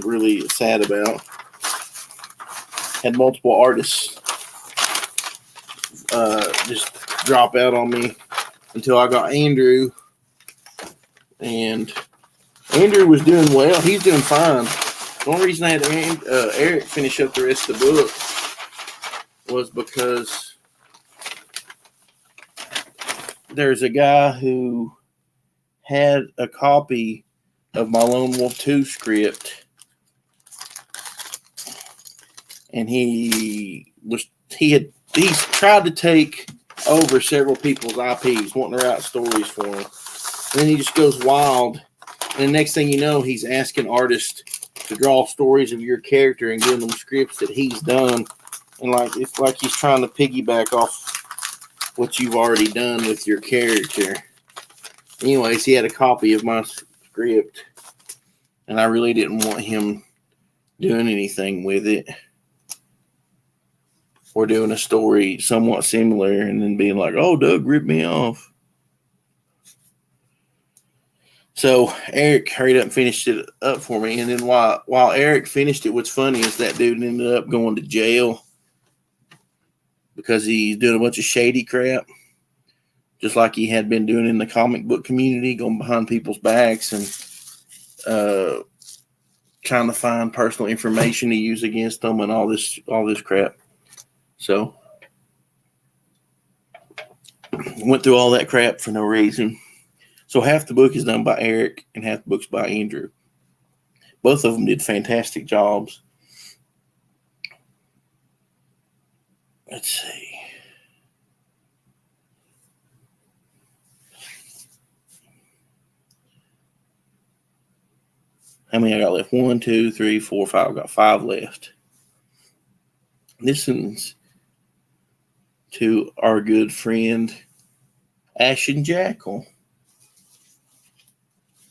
really sad about. Had multiple artists just drop out on me until I got Andrew. And Andrew was doing well. He's doing fine. The only reason I had Eric finish up the rest of the book was because there's a guy who had a copy of my Lone Wolf 2 script, and he's tried to take over several people's IPs, wanting to write stories for them. And then he just goes wild. And the next thing you know, he's asking artists to draw stories of your character and giving them scripts that he's done. And it's like he's trying to piggyback off what you've already done with your character. Anyways, he had a copy of my script, and I really didn't want him doing anything with it, or doing a story somewhat similar and then being like, oh, Doug ripped me off. So Eric hurried up and finished it up for me. And then while Eric finished it, what's funny is that dude ended up going to jail because he's doing a bunch of shady crap, just like he had been doing in the comic book community, going behind people's backs and trying to find personal information to use against them and all this crap. So went through all that crap for no reason. So half the book is done by Eric and half the book's by Andrew. Both of them did fantastic jobs. Let's see. How many I got left? 1, 2, 3, 4, 5. I got 5 left. This one's to our good friend Ashen Jackal.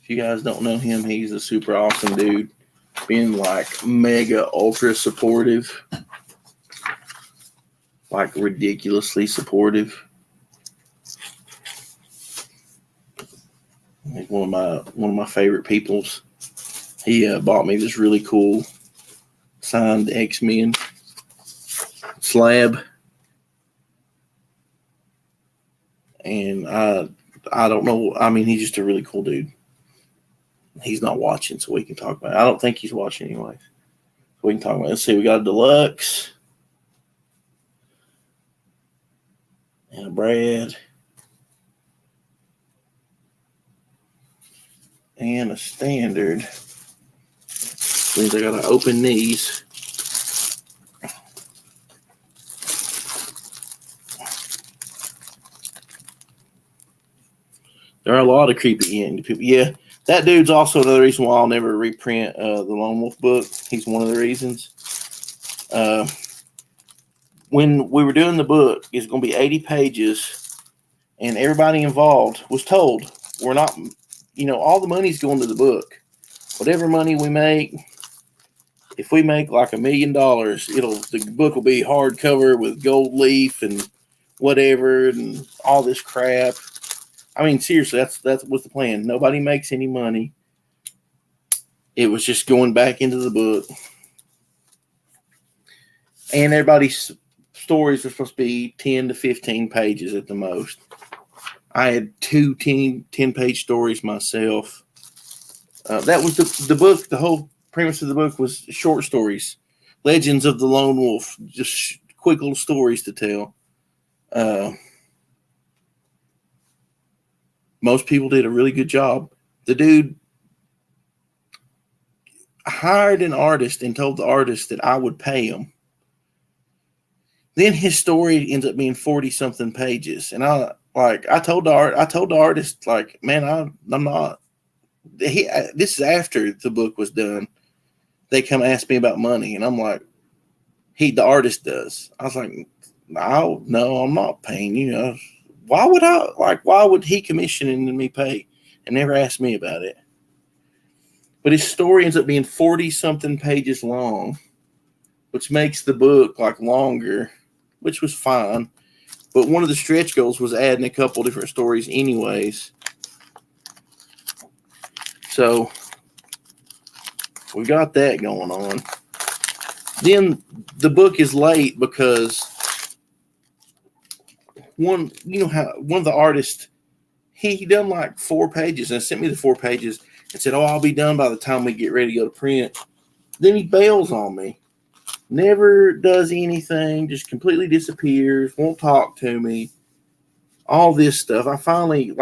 If you guys don't know him, he's a super awesome dude. Being like mega ultra supportive. like ridiculously supportive. Like one of my favorite peoples. He bought me this really cool signed X-Men slab, and I don't know. I mean, he's just a really cool dude. He's not watching, so we can talk about it. I don't think he's watching anyway. So we can talk about it. Let's see. We got a deluxe and a Brad and a standard. Means I gotta open these. There are a lot of creepy ending people. Yeah, that dude's also another reason why I'll never reprint the Lone Wolf book. He's one of the reasons. When we were doing the book, it's going to be 80 pages, and everybody involved was told, we're not, all the money's going to the book. Whatever money we make, if we make like $1 million, the book will be hardcover with gold leaf and whatever and all this crap. I mean, seriously, that was the plan. Nobody makes any money. It was just going back into the book. And everybody's stories are supposed to be 10 to 15 pages at the most. I had 2 10-page stories myself. That was the book. The whole premise of the book was short stories. Legends of the Lone Wolf. Just quick little stories to tell. Most people did a really good job. The dude hired an artist and told the artist that I would pay him. Then his story ends up being 40-something pages, and I told the artist, like, man, I'm not. This is after the book was done. They come ask me about money, and I'm like, the artist does. I was like, no, I'm not paying you. Why would he commission and me pay? And never asked me about it. But his story ends up being 40-something pages long, which makes the book like longer, which was fine. But one of the stretch goals was adding a couple different stories anyways. So we got that going on. Then the book is late because one of the artists, he done like 4 pages and sent me the 4 pages and said, I'll be done by the time we get ready to go to print. Then he bails on me. Never does anything, just completely disappears, won't talk to me. All this stuff. I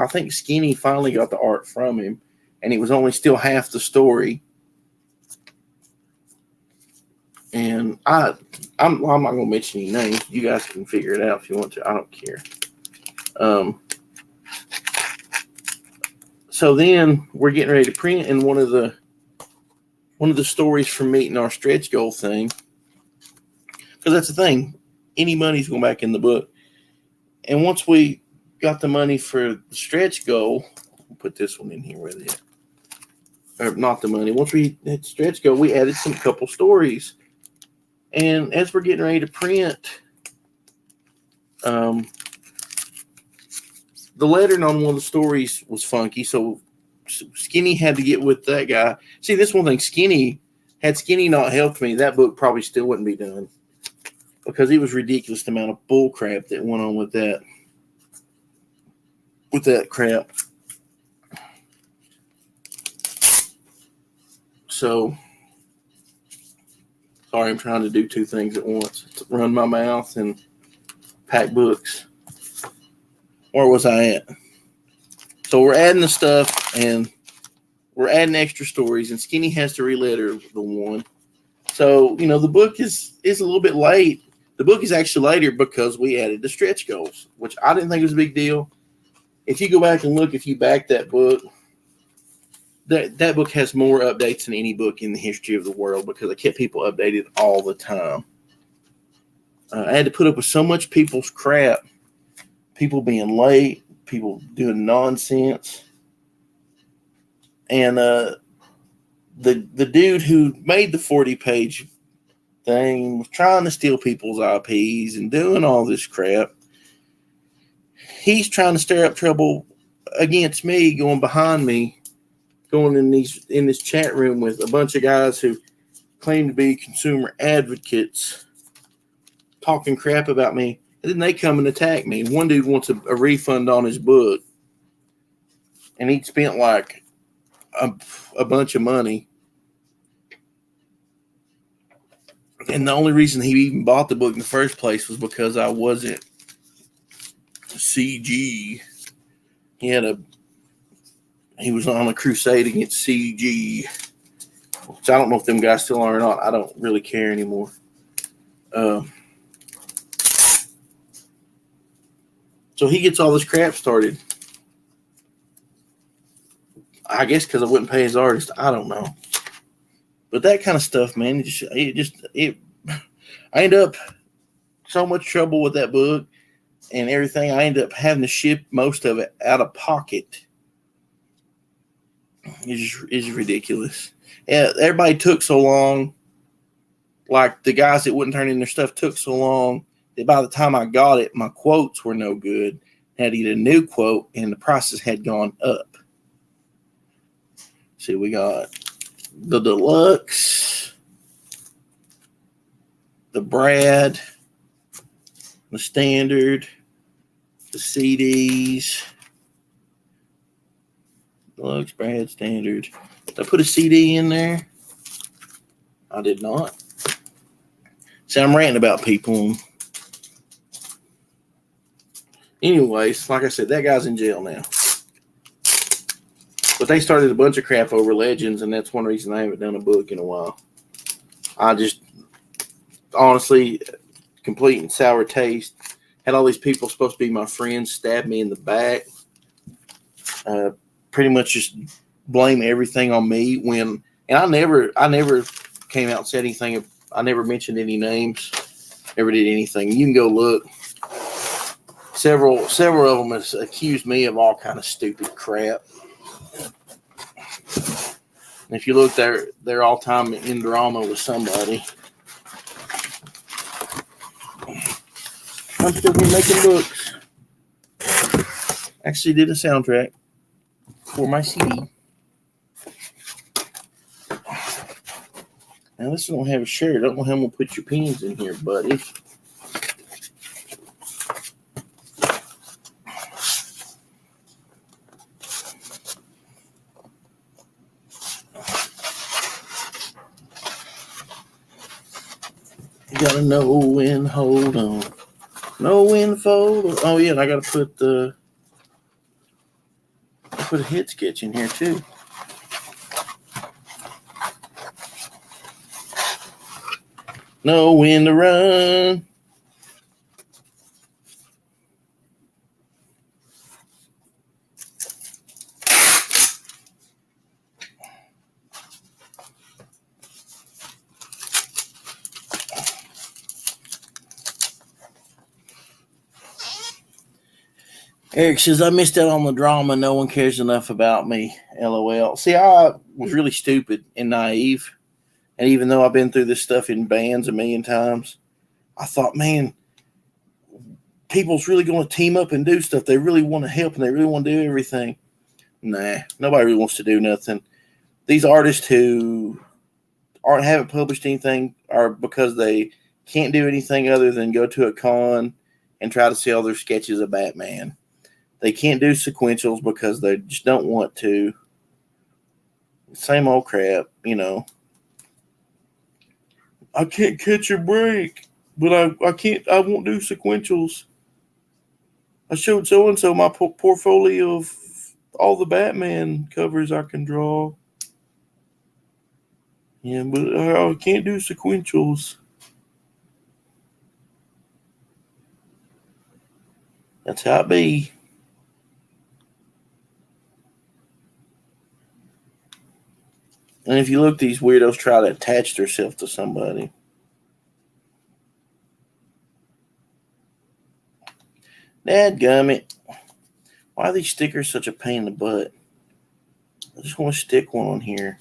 think Skinny finally got the art from him, and it was only still half the story. And I'm not going to mention any names. You guys can figure it out if you want to. I don't care. So then we're getting ready to print, and one of the stories from meeting our stretch goal thing, because that's the thing, any money's going back in the book. And once we got the money for the stretch goal, we'll put this one in here with it. Or not the money. Once we had stretch goal, we added some couple stories. And as we're getting ready to print, the lettering on one of the stories was funky, so Skinny had to get with that guy. See, this one thing, had Skinny not helped me, that book probably still wouldn't be done, because it was ridiculous the amount of bull crap that went on with that crap. So, sorry, I'm trying to do 2 things at once. Run my mouth and pack books. Where was I at? So we're adding the stuff, and we're adding extra stories, and Skinny has to re-letter the one. So, the book is a little bit late. The book is actually later because we added the stretch goals, which I didn't think was a big deal. If you go back and look, if you back that book, that book has more updates than any book in the history of the world, because I kept people updated all the time. I had to put up with so much people's crap, people being late, people doing nonsense. And the dude who made the 40-page thing, was trying to steal people's IPs and doing all this crap. He's trying to stir up trouble against me, going behind me, going in this chat room with a bunch of guys who claim to be consumer advocates, talking crap about me, and then they come and attack me. One dude wants a refund on his book, and he'd spent like a bunch of money. And the only reason he even bought the book in the first place was because I wasn't CG. He was on a crusade against CG, which I don't know if them guys still are or not. I don't really care anymore. So he gets all this crap started. I guess because I wouldn't pay his artist. I don't know. But that kind of stuff, man, I end up so much trouble with that book and everything. I end up having to ship most of it out of pocket. It's ridiculous. Yeah, everybody took so long. Like the guys that wouldn't turn in their stuff took so long that by the time I got it, my quotes were no good. I had to get a new quote, and the prices had gone up. See, we got the Deluxe, the Brad, the Standard, the CDs, Deluxe, Brad, Standard. Did I put a CD in there? I did not. See, I'm ranting about people. Anyways, like I said, that guy's in jail now. But they started a bunch of crap over Legends, and that's one reason I haven't done a book in a while. I just, honestly, complete and sour taste. Had all these people supposed to be my friends stab me in the back. Pretty much just blame everything on me and I never came out and said anything. I never mentioned any names. Never did anything. You can go look. Several of them has accused me of all kind of stupid crap. And if you look, they're all time in drama with somebody. I'm still here making books. Actually did a soundtrack for my CD. Now this don't have a shirt. I don't know how I'm gonna put your pins in here, buddy. You gotta know when, hold on. Know when, fold. Oh yeah, and I gotta put a head sketch in here too. Know when to run. Eric says, I missed out on the drama. No one cares enough about me. LOL. See, I was really stupid and naive. And even though I've been through this stuff in bands a million times, I thought, man, people's really going to team up and do stuff. They really want to help and they really want to do everything. Nah, nobody really wants to do nothing. These artists who haven't published anything are because they can't do anything other than go to a con and try to sell their sketches of Batman. They can't do sequentials because they just don't want to. Same old crap, you know. I can't catch a break, but I won't do sequentials. I showed so-and-so my portfolio of all the Batman covers I can draw. Yeah, but I can't do sequentials. That's how it be. And if you look, these weirdos try to attach themselves to somebody. Dadgummit. Why are these stickers such a pain in the butt? I just want to stick one on here.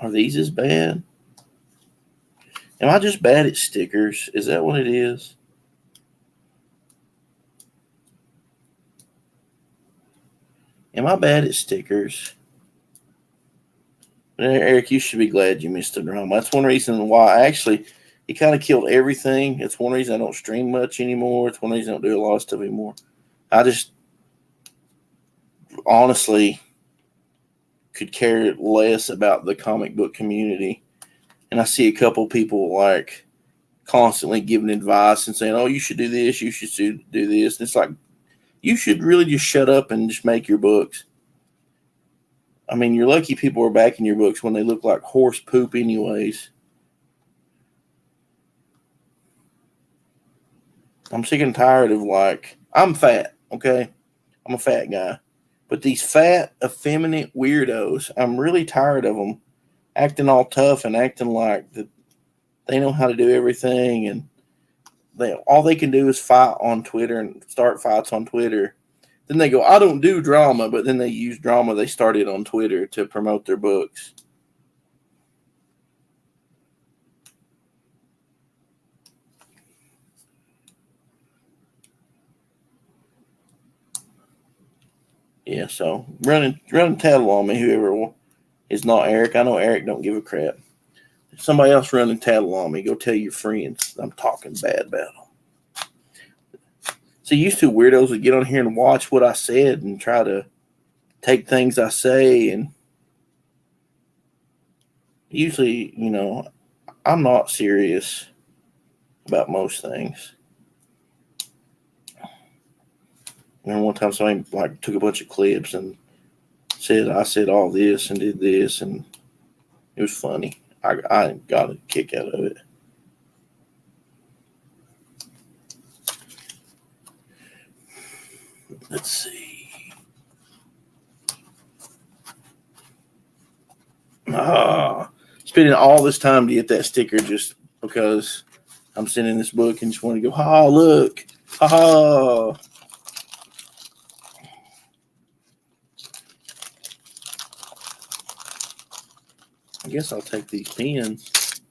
Are these as bad? Am I just bad at stickers? Is that what it is? Am I bad at stickers? Eric, you should be glad you missed the drama. That's one reason why it kind of killed everything. It's one reason I don't stream much anymore. It's one reason I don't do a lot of stuff anymore. I just honestly could care less about the comic book community. And I see a couple people like constantly giving advice and saying, oh, you should do this, you should do this. And it's like, you should really just shut up and just make your books. I mean, you're lucky people are backing your books when they look like horse poop anyways. I'm sick and tired of I'm fat, okay? I'm a fat guy. But these fat, effeminate weirdos, I'm really tired of them acting all tough and acting like that they know how to do everything, and all they can do is fight on Twitter and start fights on Twitter. Then they go, I don't do drama, but then they use drama they started on Twitter to promote their books. Yeah, so running tattle on me, whoever is not Eric. I know Eric don't give a crap. If somebody else running tattle on me, go tell your friends I'm talking bad about them. See, used to weirdos would get on here and watch what I said and try to take things I say, and usually, I'm not serious about most things. Remember one time somebody took a bunch of clips and said I said all this and did this, and it was funny. I got a kick out of it. Let's see. Spending all this time to get that sticker just because I'm sending this book and just want to go, ha, look, ha. I guess I'll take these pens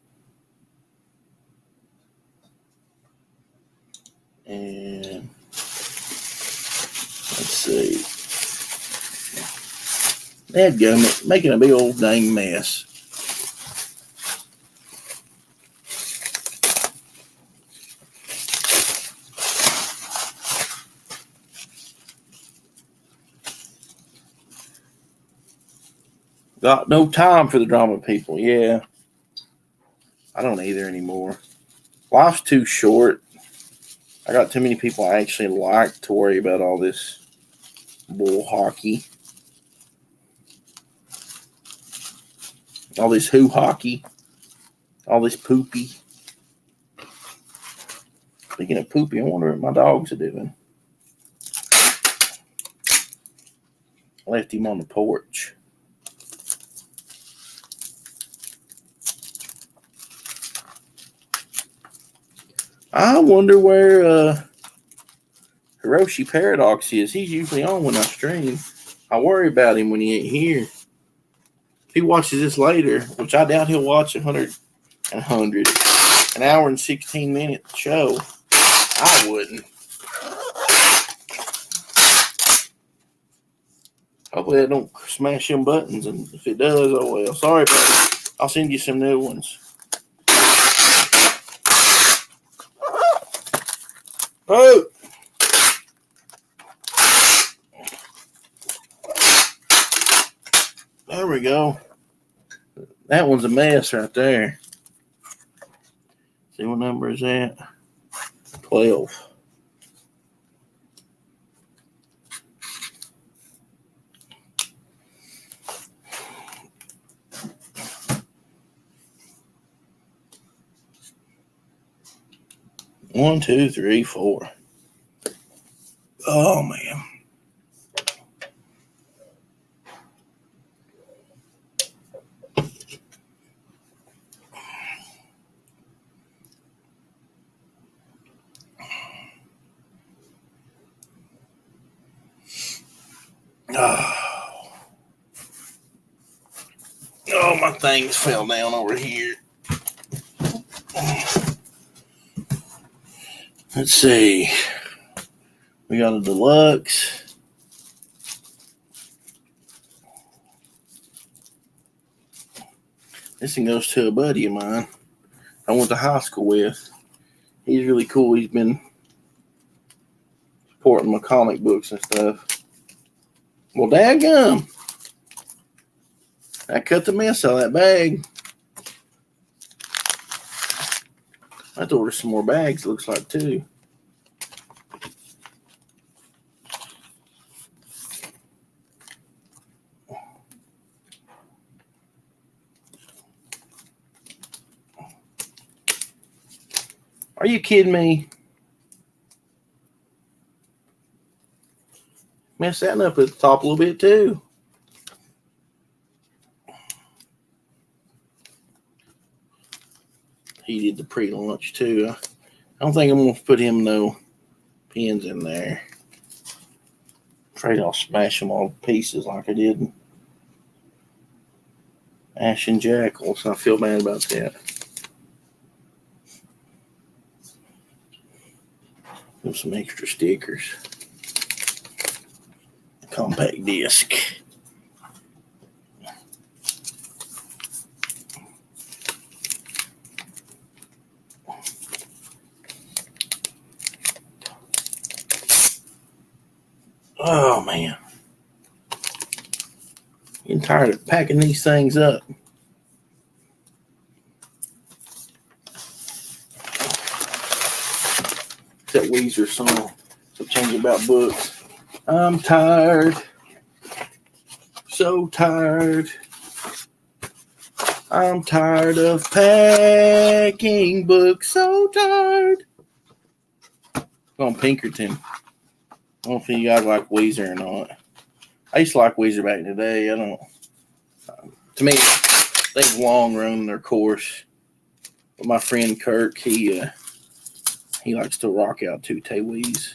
and let's see. Dadgummit, making a big old dang mess. Got no time for the drama people. Yeah. I don't either anymore. Life's too short. I got too many people I actually like to worry about all this bull hockey. All this who hockey. All this poopy. Speaking of poopy, I wonder what my dogs are doing. I left him on the porch. I wonder where Hiroshi Paradox is. He's usually on when I stream. I worry about him when he ain't here. If he watches this later, which I doubt he'll watch an hour and 16 minute show, I wouldn't. Hopefully that don't smash them buttons, and if it does, oh well. Sorry, buddy. I'll send you some new ones. Oh! There we go. That one's a mess right there. See what number is that? 12. One, two, three, four. Oh, man. Oh, my things fell down over here. Let's see. We got a deluxe. This one goes to a buddy of mine I went to high school with. He's really cool. He's been supporting my comic books and stuff. Well, dadgum. I cut the mess out of that bag. I have to order some more bags, it looks like, too. Are you kidding me? Messed that up at the top a little bit, too. He did the pre-launch, too. I don't think I'm going to put him no pins in there. Afraid I'll smash them all to pieces like I did Ash and Jackal, so I feel bad about that. There's some extra stickers. Compact disc. Oh, man. Getting tired of packing these things up. That Weezer song. So change about books. I'm tired. So tired. I'm tired of packing books. So tired. On Pinkerton. I don't know if you guys like Weezer or not. I used to like Weezer back in the day. I don't. To me, they've long run their course. But my friend Kirk, he likes to rock out to Tay Weez.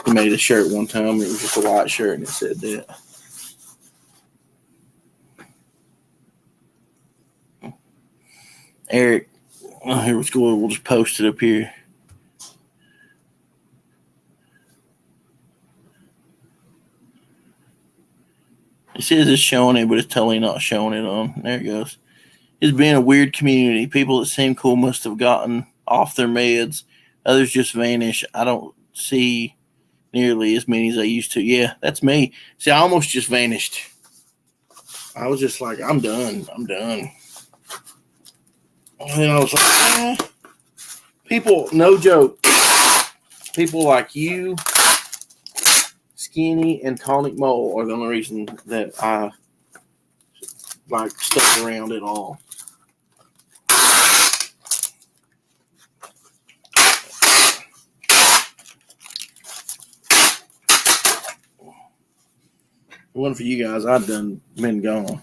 He made a shirt one time. It was just a white shirt, and it said that. Eric, here we go. We'll just post it up here. It says it's showing it, but it's totally not showing it on. There it goes. It's been a weird community. People that seem cool must have gotten off their meds. Others just vanish. I don't see nearly as many as I used to. Yeah, that's me. See, I almost just vanished. I was just like, I'm done. I'm done. And then I was like, people, no joke. People like you, Skinny, and Tonic Mole are the only reason that I like stuck around at all. If it wasn't for you guys, I'd been gone.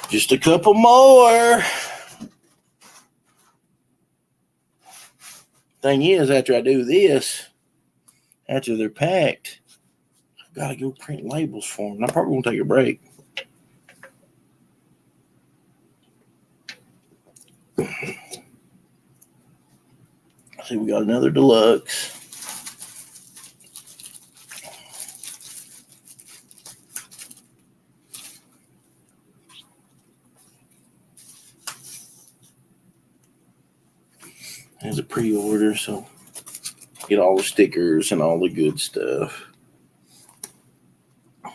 Just a couple more. Thing is, after I do this, after they're packed, I've got to go print labels for them. I'm probably going to take a break. See, we got another deluxe. There's a pre-order, so get all the stickers and all the good stuff. I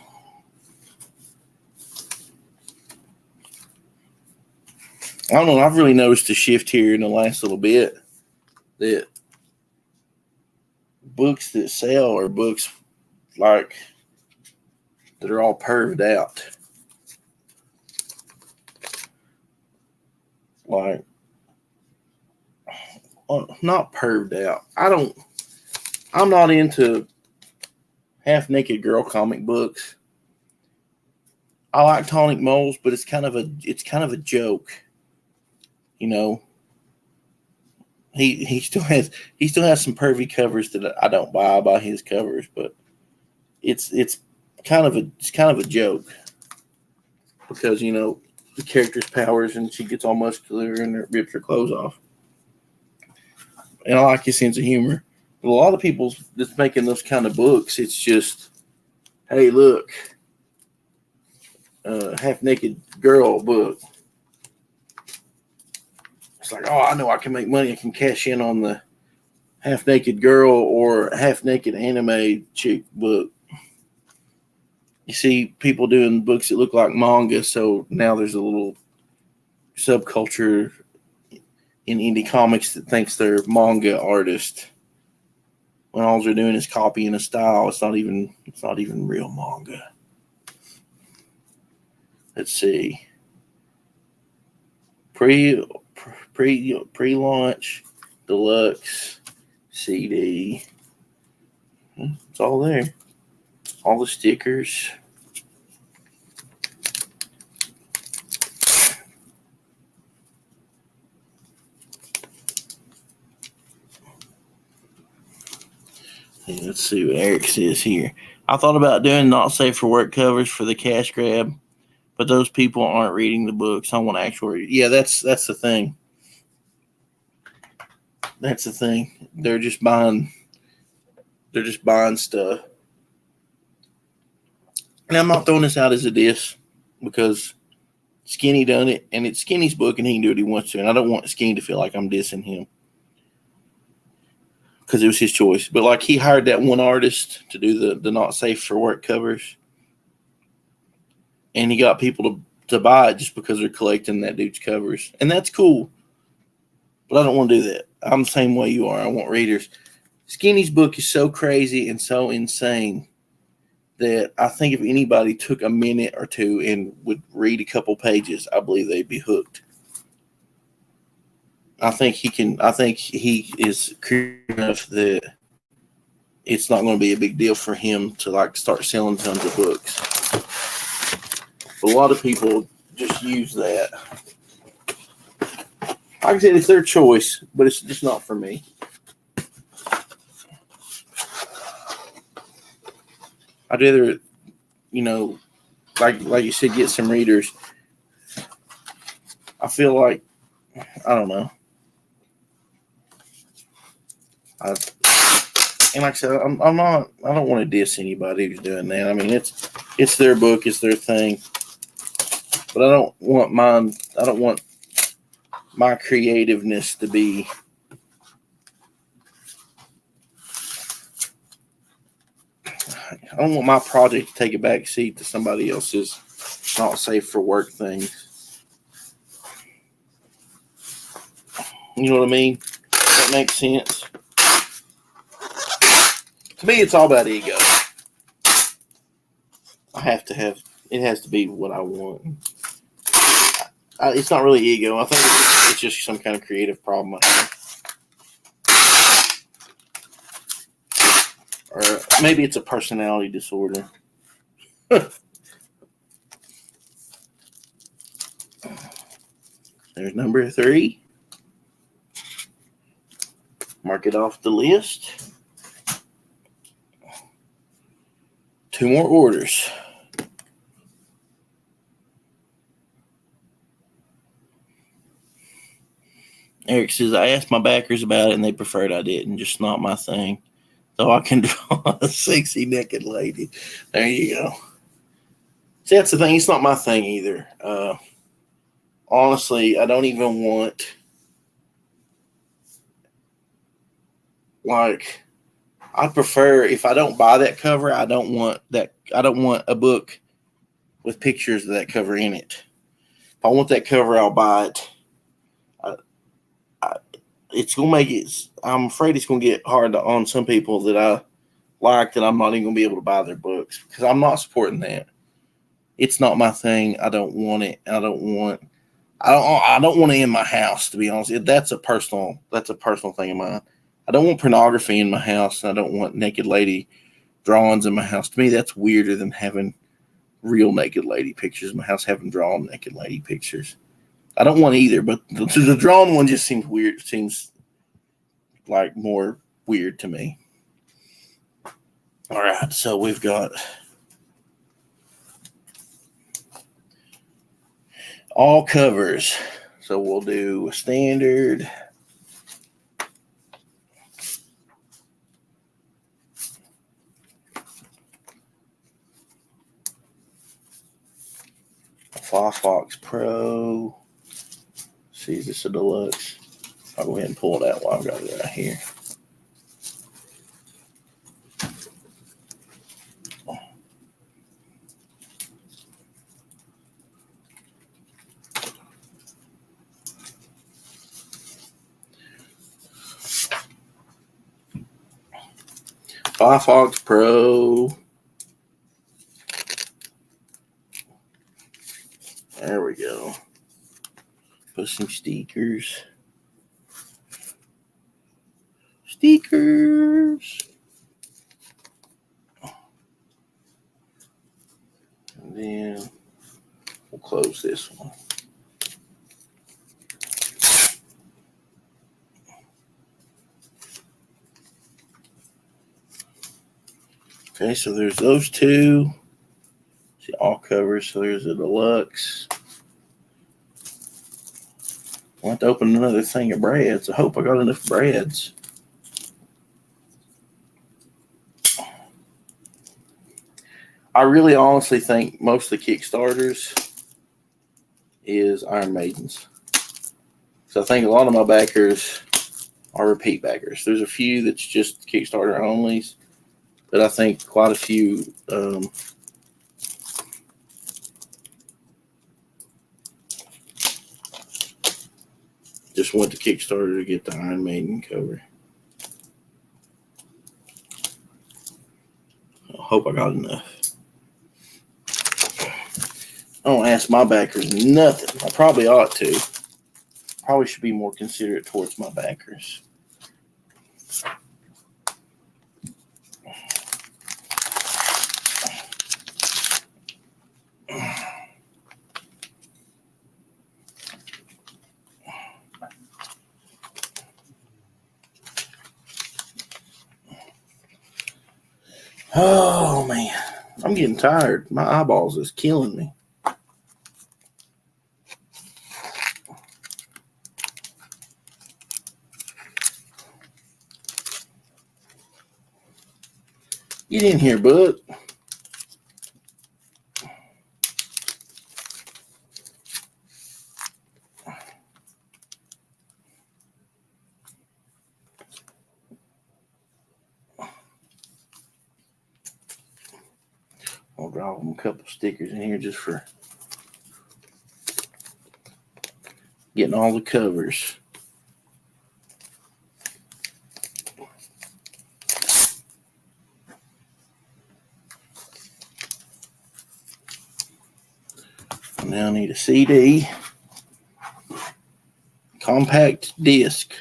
don't know. I've really noticed a shift here in the last little bit that books that sell are books like that are all perved out. Like, not perved out. I'm not into half-naked girl comic books. I like Tonic Moles, but it's kind of a joke. You know, He still has some pervy covers that I don't buy his covers, but it's kind of a joke because the character's powers and she gets all muscular and rips her clothes off. And I like his sense of humor. But a lot of people that's making those kind of books, it's just, hey, look, half naked girl book. It's like, oh, I know I can make money. I can cash in on the half naked girl or half naked anime chick book. You see people doing books that look like manga, so now there's a little subculture in indie comics that thinks they're manga artists when all they're doing is copying a style. It's not even real manga. Let's see. Pre-launch, deluxe, CD. It's all there. All the stickers. Let's see what Eric says here. I thought about doing not safe for work covers for the cash grab, but those people aren't reading the books. I want actual read. Yeah, that's the thing. That's the thing. They're just buying stuff. And I'm not throwing this out as a diss because Skinny done it, and it's Skinny's book, and he can do what he wants to. And I don't want Skinny to feel like I'm dissing him because it was his choice. But like he hired that one artist to do the not safe for work covers, and he got people to buy it just because they're collecting that dude's covers, and that's cool. But I don't want to do that. I'm the same way you are. I want readers. Skinny's book is so crazy and so insane that I think if anybody took a minute or two and would read a couple pages, I believe they'd be hooked. I think he is creative enough that it's not going to be a big deal for him to like start selling tons of books. But a lot of people just use that. Like I said, it's their choice, but it's just not for me. I'd rather, like you said, get some readers. I feel like, I don't know. And like I said, I'm not. I don't want to diss anybody who's doing that. I mean, it's their book, it's their thing. But I don't want mine. I don't want my creativeness to be. I don't want my project to take a back seat to somebody else's not safe for work things. You know what I mean? That makes sense. To me, it's all about ego. It has to be what I want. It's not really ego. I think it's just some kind of creative problem I have. Or maybe it's a personality disorder. There's number 3. Mark it off the list. 2 more orders. Eric says, I asked my backers about it and they preferred I didn't. Just not my thing. So I can draw a sexy naked lady. There you go. See, that's the thing. It's not my thing either. Honestly, I don't even want, like, I prefer, if I don't buy that cover, I don't want a book with pictures of that cover in it. If I want that cover, I'll buy it. It's going to make it, I'm afraid it's going to get hard on some people that I like that I'm not even going to be able to buy their books because I'm not supporting that. It's not my thing. I don't want it. I don't want it in my house, to be honest. That's a personal thing of mine. I don't want pornography in my house, and I don't want naked lady drawings in my house. To me, that's weirder than having real naked lady pictures in my house, having drawn naked lady pictures. I don't want either, but the drawn one just seems weird. It seems like more weird to me. All right, so we've got all covers. So we'll do a standard. Fox Pro. See, is this a deluxe? I'll go ahead and pull it out while I've got it right here. Fox Pro. There we go. Put some stickers. Stickers. And then we'll close this one. Okay, so there's those two. See, all covers. So there's a deluxe. I want to open another thing of breads. I hope I got enough breads. I really honestly think most of the Kickstarters is Iron Maidens. So I think a lot of my backers are repeat backers. There's a few that's just Kickstarter onlys, but I think quite a few just went to Kickstarter to get the Iron Maiden cover. I hope I got enough. I don't ask my backers nothing. I probably ought to. Probably should be more considerate towards my backers. Oh, man. I'm getting tired. My eyeballs is killing me. Get in here, bud. I'll drop them a couple stickers in here just for getting all the covers. Now I need a CD, compact disc.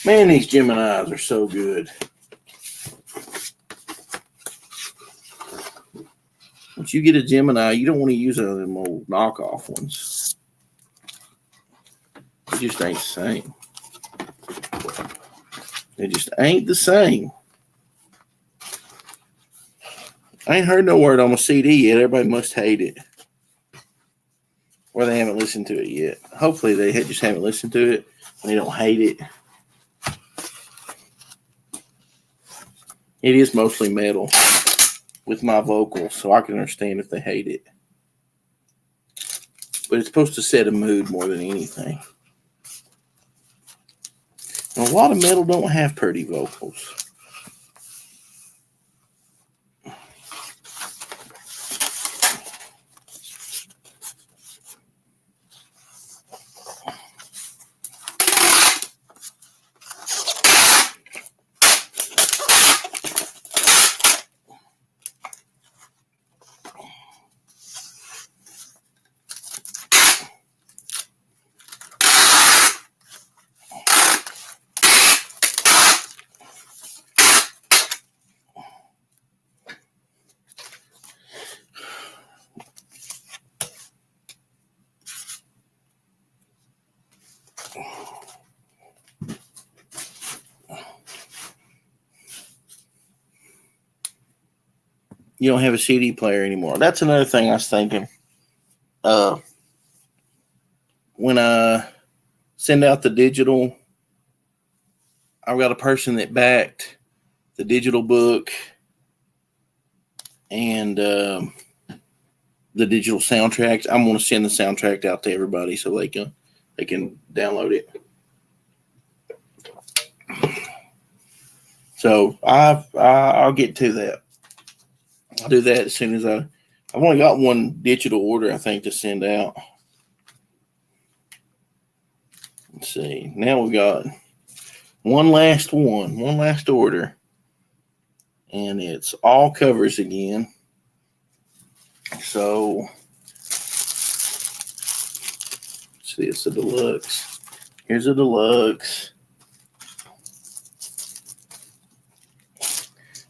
Man, these Geminis are so good. Once you get a Gemini, you don't want to use one of them old knockoff ones. It just ain't the same. It just ain't the same. I ain't heard no word on my CD yet. Everybody must hate it. Or they haven't listened to it yet. Hopefully they just haven't listened to it and they don't hate it. It is mostly metal with my vocals, so I can understand if they hate it. But it's supposed to set a mood more than anything. And a lot of metal don't have pretty vocals. you don't have a CD player anymore. That's another thing I was thinking. When I send out the digital, I've got a person that backed the digital book and the digital soundtracks. I'm going to send the soundtrack out to everybody so they can download it. So I'll get to that. I'll do that as soon as I've only got one digital order, I think, to send out. Let's see. Now we got one last order. And it's all covers again. So see, it's a deluxe. Here's a deluxe.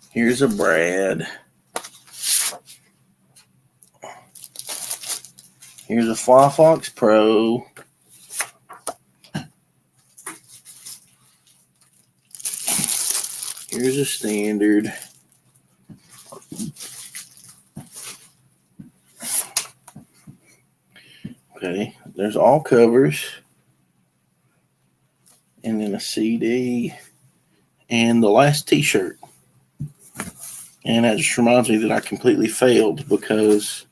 Here's a Brad. Here's a Firefox Pro. Here's a standard. Okay, there's all covers. And then a CD. And the last t-shirt. And that just reminds me that I completely failed because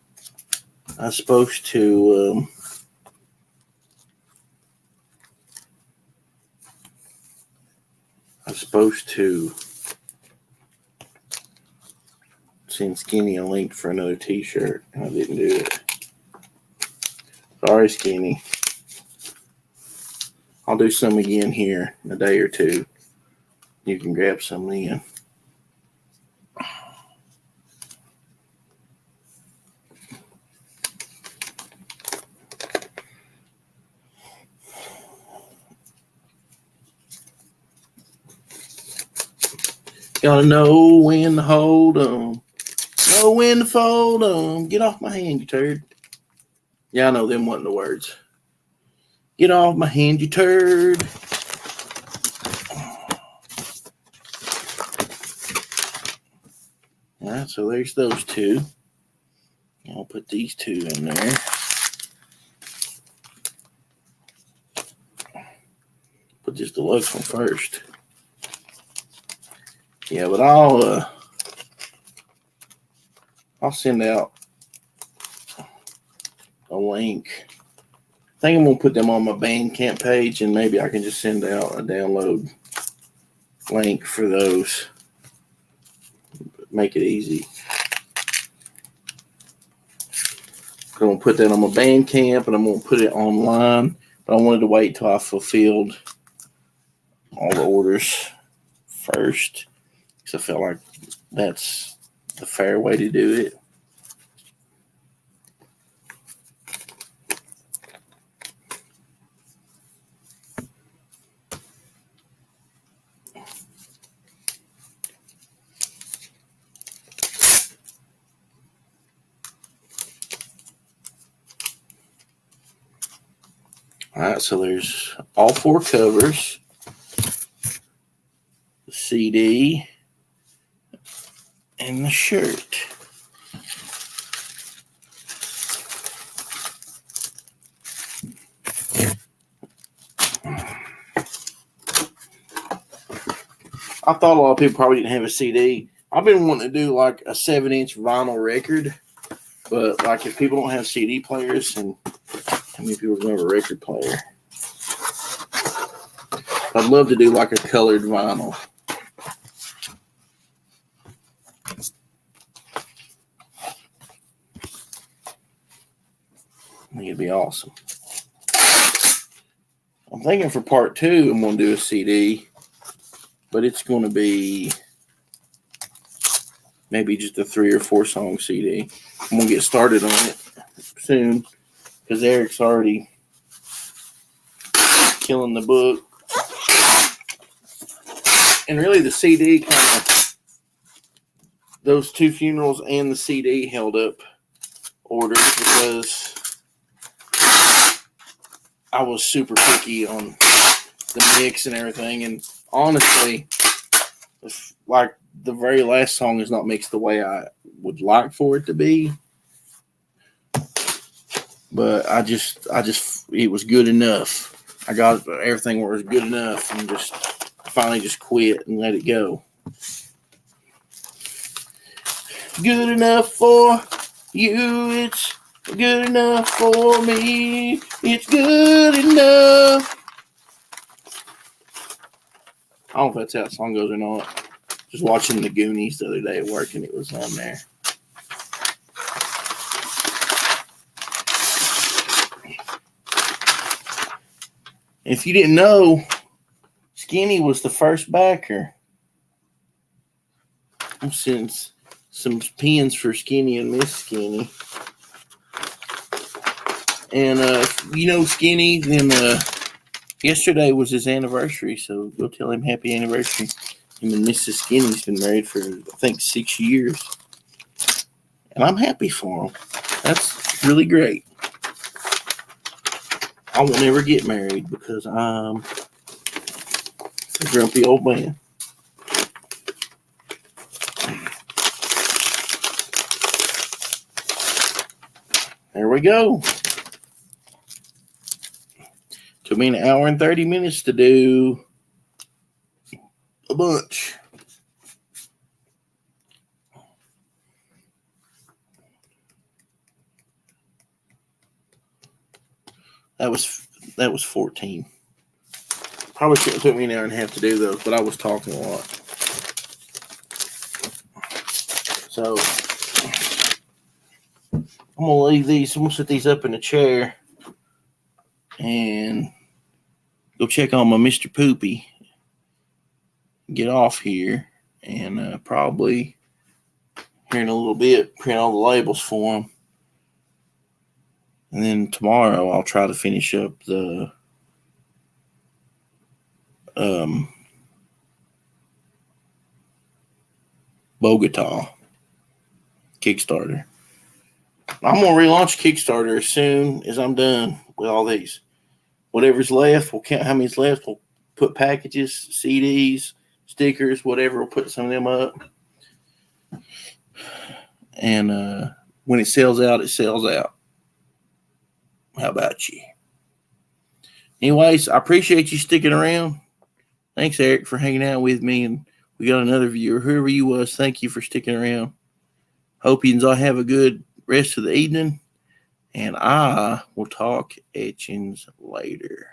I was supposed to send Skinny a link for another t-shirt, and I didn't do it. Sorry, Skinny. I'll do some again here in a day or two. You can grab some then. Gotta know when to hold 'em. Know when to fold 'em. Get off my hand, you turd. Yeah, I know them wasn't the words. Get off my hand, you turd. All right, so there's those two. I'll put these two in there. Put this deluxe one first. Yeah, but I'll send out a link. I think I'm going to put them on my Bandcamp page, and maybe I can just send out a download link for those. Make it easy. I'm going to put that on my Bandcamp, and I'm going to put it online. But I wanted to wait till I fulfilled all the orders first, because I felt like that's the fair way to do it. All right, so there's all four covers, the CD, and the shirt. I thought a lot of people probably didn't have a CD. I've been wanting to do like a 7-inch vinyl record, but like if people don't have CD players, and how many people don't have a record player? I'd love to do like a colored vinyl. I think it'd be awesome. I'm thinking for part 2, I'm going to do a CD, but it's going to be maybe just a 3 or 4 song CD. I'm going to get started on it soon because Eric's already killing the book. And really the CD kind of, those 2 funerals and the CD held up orders because I was super picky on the mix and everything. And honestly, like the very last song is not mixed the way I would like for it to be. But I just, it was good enough. I got everything where it was good enough, and just finally just quit and let it go. Good enough for you, it's good enough for me. It's good enough. I don't know if that's how the song goes or not. Just watching the Goonies the other day at work, and it was on there. If you didn't know, Skinny was the first backer. I'm sending some pins for Skinny and Miss Skinny. And you know Skinny, then yesterday was his anniversary, so go tell him happy anniversary. Him and Mrs. Skinny's been married for, I think, 6 years. And I'm happy for him. That's really great. I will never get married because I'm a grumpy old man. There we go. Took me an hour and 30 minutes to do a bunch. That was 14. Probably shouldn't have took me an hour and a half to do those, but I was talking a lot. So I'm gonna leave these. I'm gonna set these up in a chair and go check on my Mr. Poopy. Get off here and probably here in a little bit print all the labels for him. And then tomorrow I'll try to finish up the Bogota Kickstarter. I'm going to relaunch Kickstarter as soon as I'm done with all these. Whatever's left, we'll count how many's left. We'll put packages, CDs, stickers, whatever. We'll put some of them up. And when it sells out, it sells out. How about you? Anyways, I appreciate you sticking around. Thanks, Eric, for hanging out with me. And we got another viewer. Whoever you was, thank you for sticking around. Hope you all have a good rest of the evening. And I will talk etchings later.